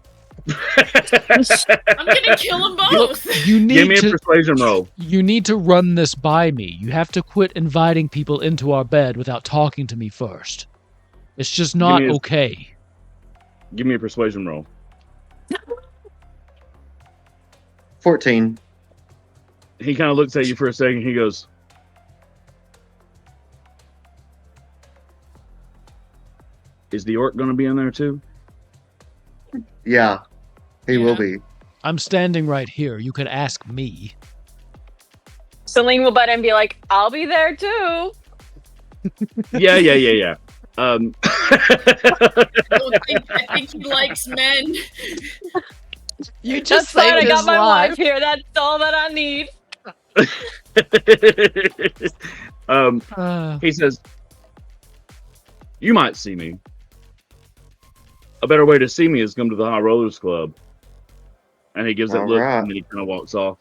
I'm gonna kill them both. You Give me need a to persuasion roll. you need to run this by me. You have to quit inviting people into our bed without talking to me first. It's just not me a- okay. Give me a persuasion roll. 14. He kind of looks at you for a second. He goes, "Is the orc going to be in there too?" Yeah, he will be. I'm standing right here. You could ask me. Celine will butt in and be like, I'll be there too. Yeah. I think he likes men. You That's fine. I got my wife here. That's all that I need. He says, "You might see me. A better way to see me is come to the High Rollers Club." And he gives that look, Alright. and then he kind of walks off.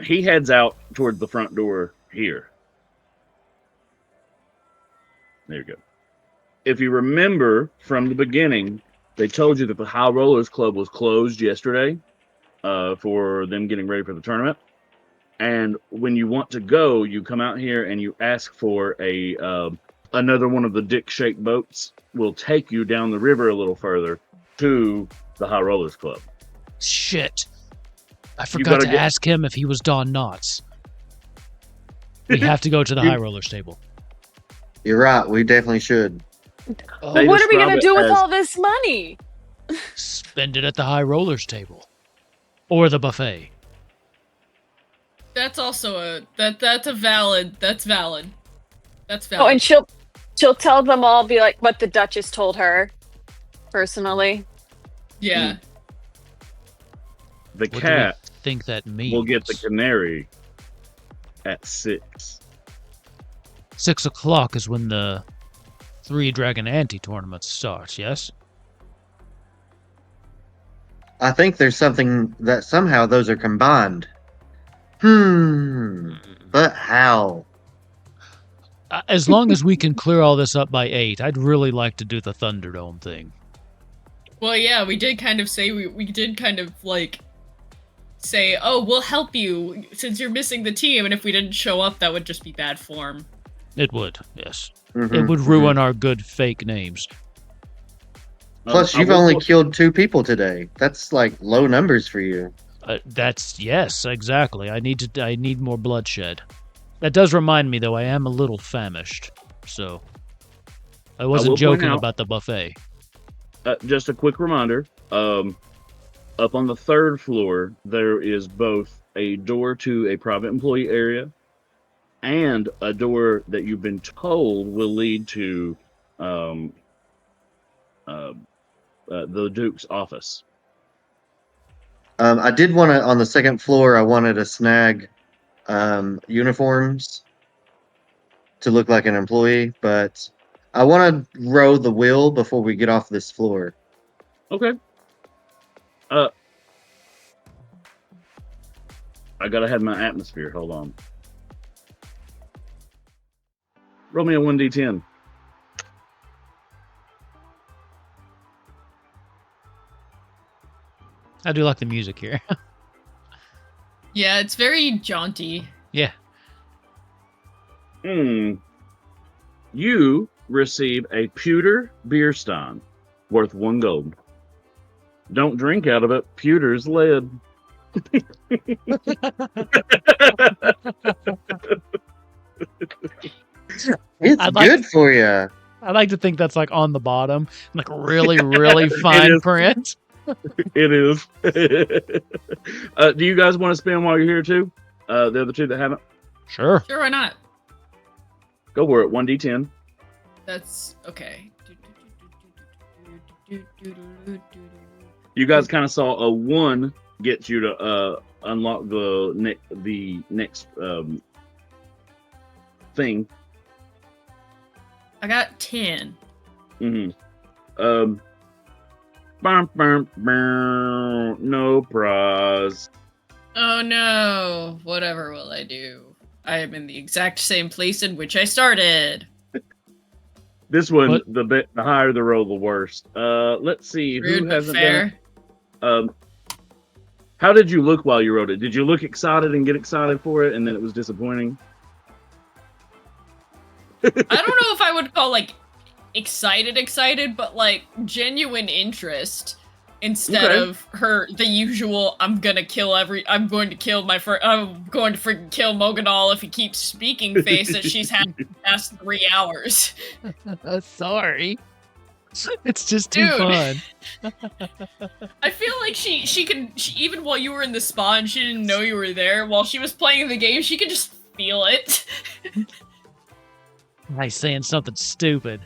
He heads out towards the front door here. There you go. If you remember from the beginning, they told you that the High Rollers Club was closed yesterday for them getting ready for the tournament. And when you want to go, you come out here and you ask for another one of the Dick Shake boats. Will take you down the river a little further to the High Rollers Club. Shit. I forgot to ask him if he was Don Knotts. We have to go to the High Roller Stable. You're right. We definitely should. But what are we going to do with all this money? Spend it at the High Rollers Table. Or the buffet. That's also that's valid. Oh, and she'll tell them all, be like, what the Duchess told her, personally. Yeah. The What cat do we think that means? will get the canary at 6. 6 o'clock is when the 3 Dragon Ante tournaments start, yes? I think there's something that somehow those are combined. But how? As long as we can clear all this up by 8, I'd really like to do the Thunderdome thing. Well, yeah, we did kind of say we did kind of like say, oh, we'll help you since you're missing the team, and if we didn't show up, that would just be bad form. It would, yes. Mhm, It would ruin our good fake names. Plus, you've only killed 2 people today. That's like low numbers for you. Yes, exactly. I need more bloodshed. That does remind me, though, I am a little famished. So, I wasn't joking about the buffet. Just a quick reminder. Up on the 3rd floor, there is both a door to a private employee area and a door that you've been told will lead to the Duke's office. I did want to, on the 2nd floor, I wanted to snag uniforms to look like an employee, but I want to row the wheel before we get off this floor. Okay. I gotta have my atmosphere. Hold on. Roll me a 1d10. I do like the music here. Yeah, it's very jaunty. Yeah. You receive a pewter beer stein worth 1 gold. Don't drink out of it. Pewter's lead. It's good for you. I like to think that's like on the bottom, like really, really fine print. It is. Do you guys want to spin while you're here too? The other 2 that haven't? Sure. Sure, why not? Go for it. 1d10. That's okay. You guys kind of saw a 1 get you to unlock the next thing. I got 10. No prize. Oh no! Whatever will I do? I am in the exact same place in which I started. This one, the higher the roll, the worse. Let's see. Rude, who hasn't fair. done it? How did you look while you wrote it? Did you look excited and get excited for it, and then it was disappointing? I don't know if I would call like excited, but like genuine interest instead of the usual I'm going to kill freaking kill Mogadal if he keeps speaking face that she's had the past 3 hours. Sorry. It's just too fun. I feel like she even while you were in the spa and she didn't know you were there, while she was playing the game, she could just feel it. Nice saying something stupid.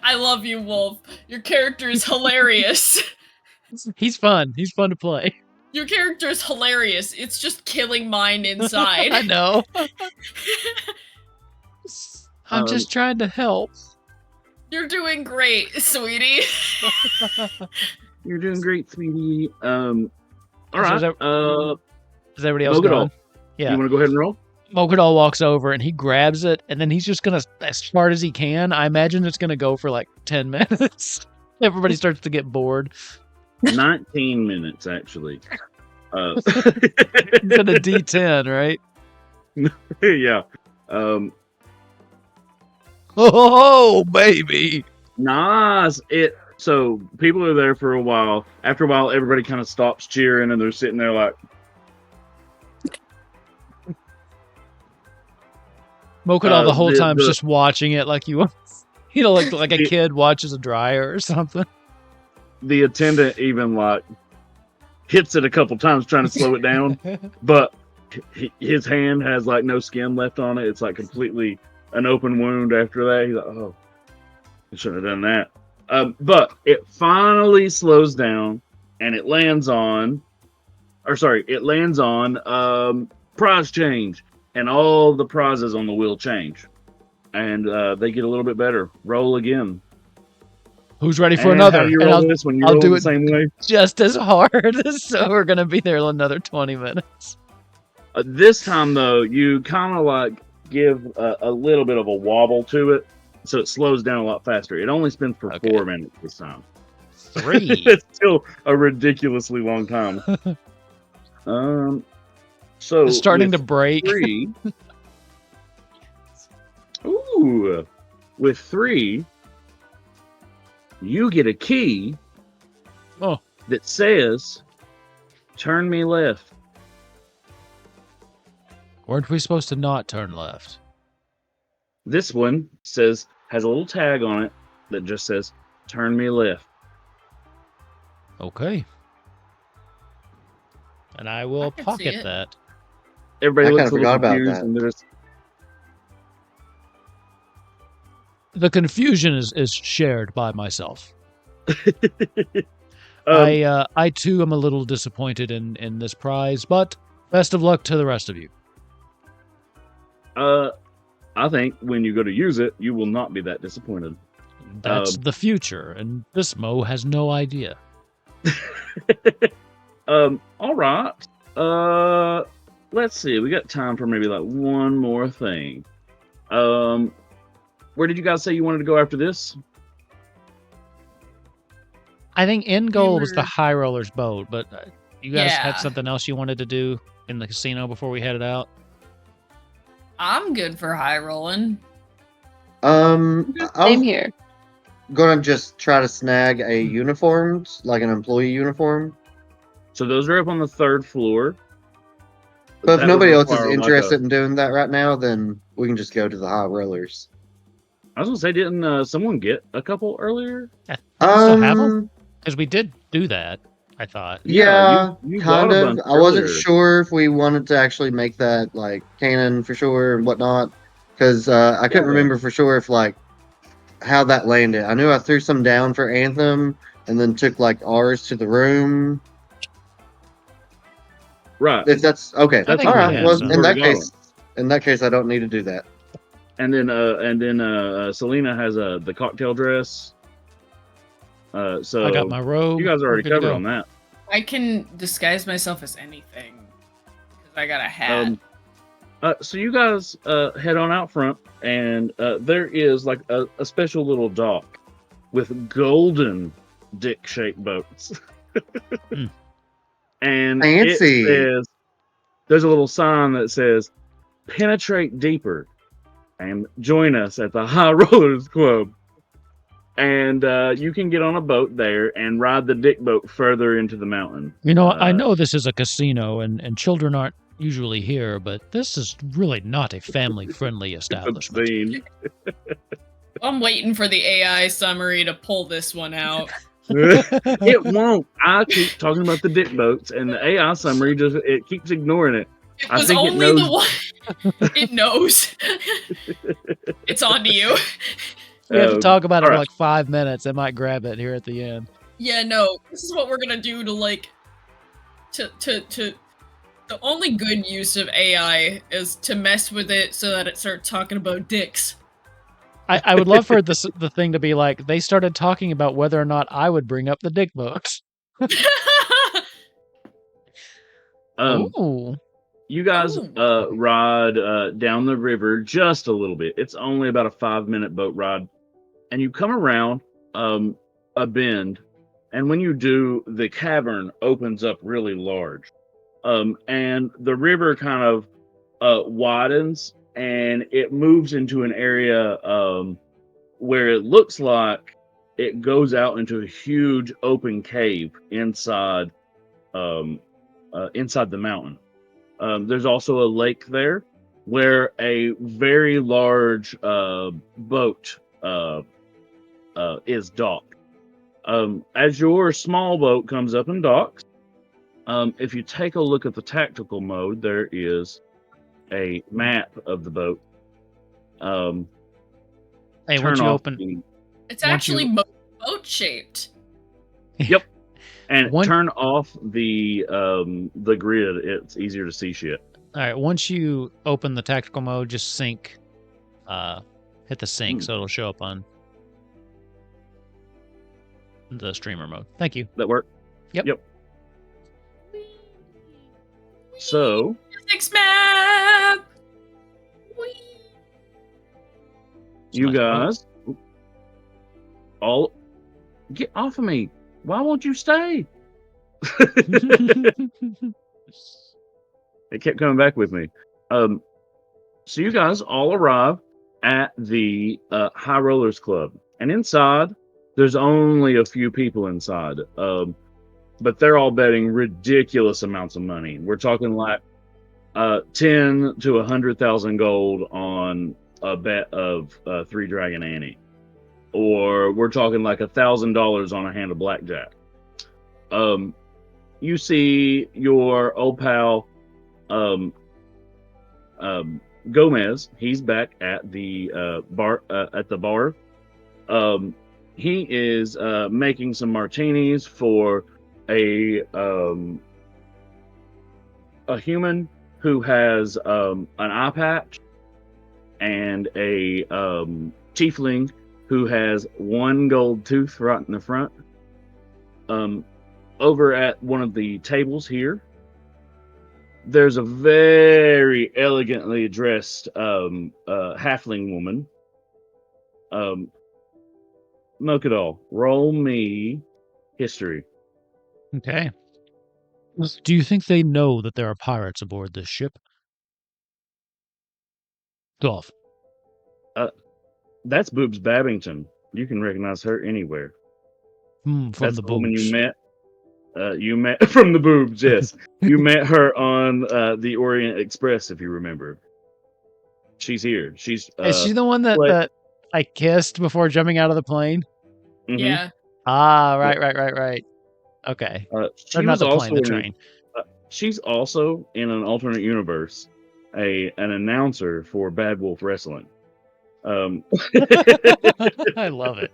I love you, Wolf. Your character is hilarious. He's fun. He's fun to play. Your character is hilarious. It's just killing mine inside. I know. I'm just trying to help. You're doing great, sweetie. You're doing great, sweetie. All right. Is everybody else Mogadal, going? Yeah. You want to go ahead and roll? Mogadal walks over and he grabs it, and then he's just gonna, as hard as he can. I imagine it's gonna go for like 10 minutes. Everybody starts to get bored. 19 minutes, actually. It's a D10, right? Yeah. Oh, baby. Nice. So people are there for a while. After a while, everybody kind of stops cheering, and they're sitting there like. Mogadal the whole time just watching it like like a kid watches a dryer or something. The attendant even like hits it a couple times trying to slow it down, but his hand has like no skin left on it. It's like completely an open wound after that. He's like, oh, I shouldn't have done that. But it finally slows down and it lands on prize change, and all the prizes on the wheel change, and they get a little bit better. Roll again. Who's ready for another? And I'll do it the same way. Just as hard. So we're gonna be there another 20 minutes. This time though, you kind of like give a little bit of a wobble to it, so it slows down a lot faster. It only spins for 4 minutes this time. 3. It's still a ridiculously long time. So it's starting to break. 3, ooh, with 3, you get a key. That says, "Turn me left." Weren't we supposed to not turn left? This one has a little tag on it that just says, "Turn me left." Okay. And I will pocket that. Everybody looks a little forgot about confused, that. and there's The confusion is shared by myself. I too am a little disappointed in this prize, but best of luck to the rest of you. I think when you go to use it, you will not be that disappointed. That's the future, and this Mo has no idea. All right. Let's see. We got time for maybe like one more thing. Where did you guys say you wanted to go after this? I think end goal was the High Roller's boat, but you guys had something else you wanted to do in the casino before we headed out? I'm good for high rolling. Same here. Gonna just try to snag a uniform, like an employee uniform. So those are up on the 3rd floor. But if nobody else is require, interested in doing that right now, then we can just go to the high rollers. I was gonna say, didn't someone get a couple earlier? Still have them? Because we did do that, I thought. Yeah, you kind got a of. bunch I wasn't earlier. sure if we wanted to actually make that like canon for sure and whatnot, because I couldn't remember for sure if like how that landed. I knew I threw some down for Anthem and then took like ours to the room. Right. If that's okay, That's all right. fine. Well, Yeah, in that case, I don't need to do that. And then Selena has the cocktail dress. So I got my robe. you guys are already We're good to covered go. on that. I can disguise myself as anything. Because I got a hat. So you guys head on out front, and there is like a special little dock with golden dick-shaped boats. And Fancy. it says, there's a little sign that says, "Penetrate deeper. and join us at the High Rollers Club. And you can get on a boat there and ride the dick boat further into the mountain. You know, I know this is a casino and children aren't usually here, but this is really not a family-friendly establishment. Obscene. I'm waiting for the AI summary to pull this one out. It won't. I keep talking about the dick boats, and the AI summary it keeps ignoring it. It was only the one. It knows. It's on to you. We have to talk about it for right. like 5 minutes. I might grab it here at the end. Yeah, no. This is what we're gonna do to like to the only good use of AI is to mess with it so that it starts talking about dicks. I would love for the thing to be like, they started talking about whether or not I would bring up the dick boats. Ooh. You guys ride down the river just a little bit. It's only about a 5-minute boat ride. And you come around a bend. And when you do, the cavern opens up really large. And the river kind of widens and it moves into an area where it looks like it goes out into a huge open cave inside inside the mountain. There's also a lake there where a very large boat is docked. As your small boat comes up and docks, if you take a look at the tactical mode, there is a map of the boat. Hey, once you open, it's actually boat shaped. Yep. And turn off the grid. It's easier to see shit. All right. Once you open the tactical mode, just sync. Hit the sync, so it'll show up on the streamer mode. Thank you. That work? Yep. Yep. So. Physics map. You guys, all get off of me. Why won't you stay? It kept coming back with me. So you guys all arrive at the High Rollers Club, and inside there's only a few people inside, but they're all betting ridiculous amounts of money. We're talking like 10 to 100,000 gold on a bet of 3 Dragon Annie. Or we're talking like $1,000 on a hand of blackjack. You see your old pal Gomez. He's back at the bar. He is making some martinis for a human who has an eye patch and a tiefling who has 1 gold tooth right in the front. Over at one of the tables here, there's a very elegantly dressed halfling woman. Mokadal, roll me history. Okay. Do you think they know that there are pirates aboard this ship? Golf. That's Boobs Babington. You can recognize her anywhere. From That's the the woman boobs. you met. You met from the boobs, yes. You met her on the Orient Express, if you remember. She's here. She's Is she the one that I kissed before jumping out of the plane? Mm-hmm. Yeah. Ah, right. Okay. She not was the also plane, the train. She's also in an alternate universe, an announcer for Bad Wolf Wrestling. I love it.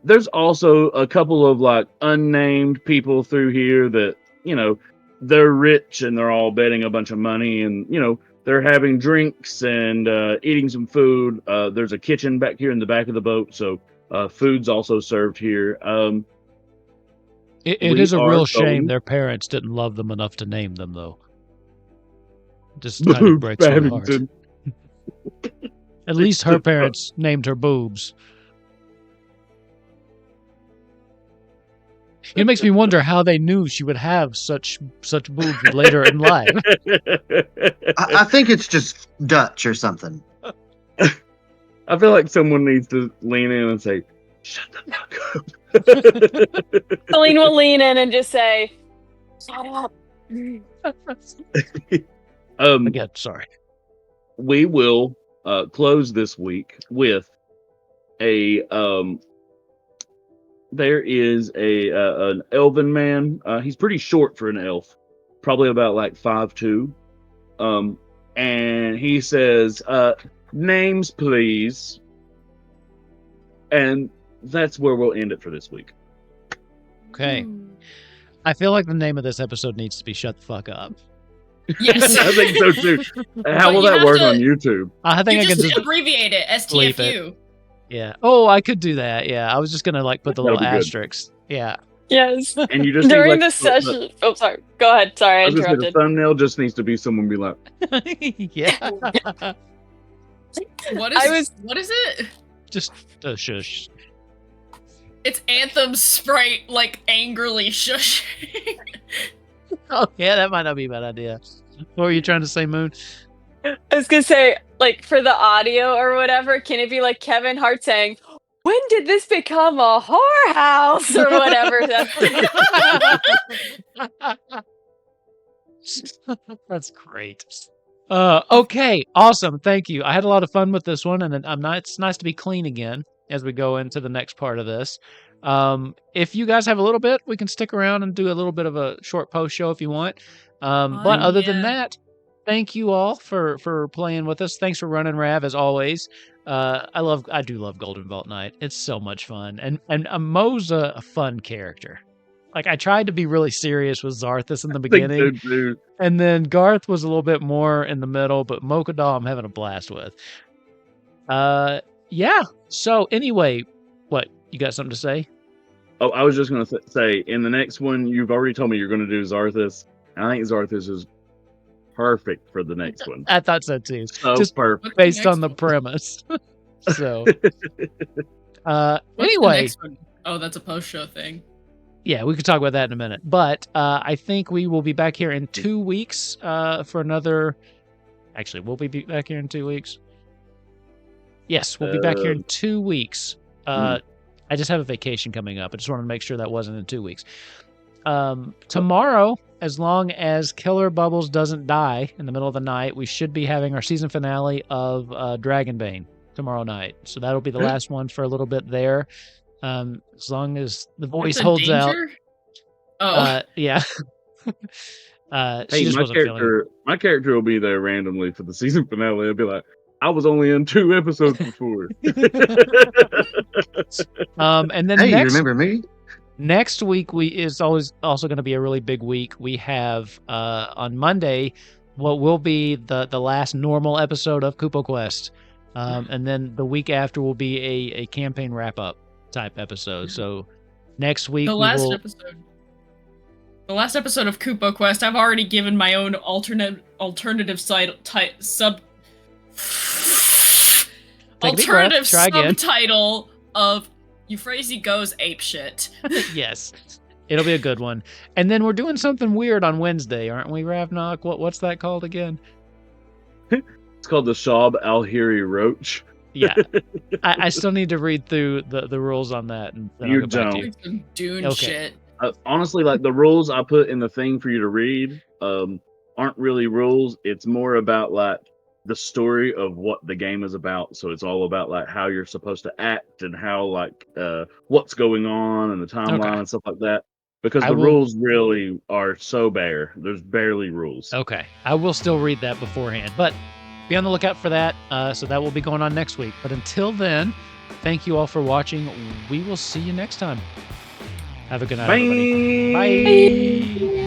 There's also a couple of like unnamed people through here that, you know, they're rich and they're all betting a bunch of money, and, you know, they're having drinks and eating some food. There's a kitchen back here in the back of the boat, so food's also served here. It is a real shame their parents didn't love them enough to name them, though. Just kind of breaks my heart. At least her parents named her Boobs. It makes me wonder how they knew she would have such boobs later in life. I think it's just Dutch or something. I feel like someone needs to lean in and say, "Shut the fuck up." Celine will lean in and just say, "Shut up." Again, sorry. We will close this week with a there is an elven man. He's pretty short for an elf, probably about like 5'2". And he says, "Names, please." And that's where we'll end it for this week. Okay. I feel like the name of this episode needs to be "Shut the Fuck Up." Yes. I think so too. How But will you that have work to- on YouTube? I think You I can just just abbreviate it, S.T.F.U. yeah. Oh, I could do that. Yeah, I was just gonna like put the That'll little be good. asterisks. Yeah. Yes. And you just need, During like, the session. Oh, sorry. Go ahead. Sorry, I was gonna say, the interrupted. thumbnail just needs to be someone be like, Yeah. What is it? Just shush. It's Anthem Sprite, like, angrily shushing. Oh yeah, that might not be a bad idea. What were you trying to say, Moon? I was gonna say, like, for the audio or whatever, can it be like Kevin Hart saying, "When did this become a whorehouse?" or whatever? That's great. Okay, awesome. Thank you. I had a lot of fun with this one, and it's nice to be clean again as we go into the next part of this. If you guys have a little bit, we can stick around and do a little bit of a short post show if you want. But other than that, thank you all for playing with us. Thanks for running Rav as always. I do love Golden Vault Night. It's so much fun, and Mo's a fun character. Like, I tried to be really serious with Zarthus in the beginning, and then Garth was a little bit more in the middle, but Mokadal I'm having a blast with. Yeah. So anyway, what, you got something to say? Oh, I was just going to say, in the next one, you've already told me you're going to do Zarthus. I think Zarthus is perfect for the next one. I thought so too. So Just perfect. based on the premise. So, What's anyway. the next one? Oh, that's a post-show thing. Yeah, we could talk about that in a minute. But I think we will be back here in 2 weeks for another... Actually, we'll be back here in 2 weeks. Yes, we'll be back here in 2 weeks. I just have a vacation coming up. I just wanted to make sure that wasn't in 2 weeks. Tomorrow, as long as Killer Bubbles doesn't die in the middle of the night, we should be having our season finale of Dragonbane tomorrow night. So that'll be the last one for a little bit there. As long as the voice holds out. Oh. Yeah. Hey, my character will be there randomly for the season finale. I'll be like, I was only in 2 episodes before. And then Hey, you remember me? Next week is always also going to be a really big week. We have on Monday what will be the last normal episode of Kupo Quest, and then the week after will be a campaign wrap up type episode. So next week The last episode of Kupo Quest, I've already given my own alternative subtitle of Euphrasia Goes Apeshit. Yes, it'll be a good one. And then we're doing something weird on Wednesday, aren't we, Ravnok? What's that called again? It's called the Shab Al-Hiri Roach. Yeah, I still need to read through the rules on that. And then You I'll go back to don't. Some Dune shit. Honestly, like, the rules I put in the thing for you to read aren't really rules. It's more about, like, the story of what the game is about. So it's all about, like, how you're supposed to act and how, like, what's going on and the timeline and stuff like that. Because the rules really are so bare. There's barely rules. Okay, I will still read that beforehand, but be on the lookout for that. So that will be going on next week. But until then, thank you all for watching. We will see you next time. Have a good night, everybody. Bye.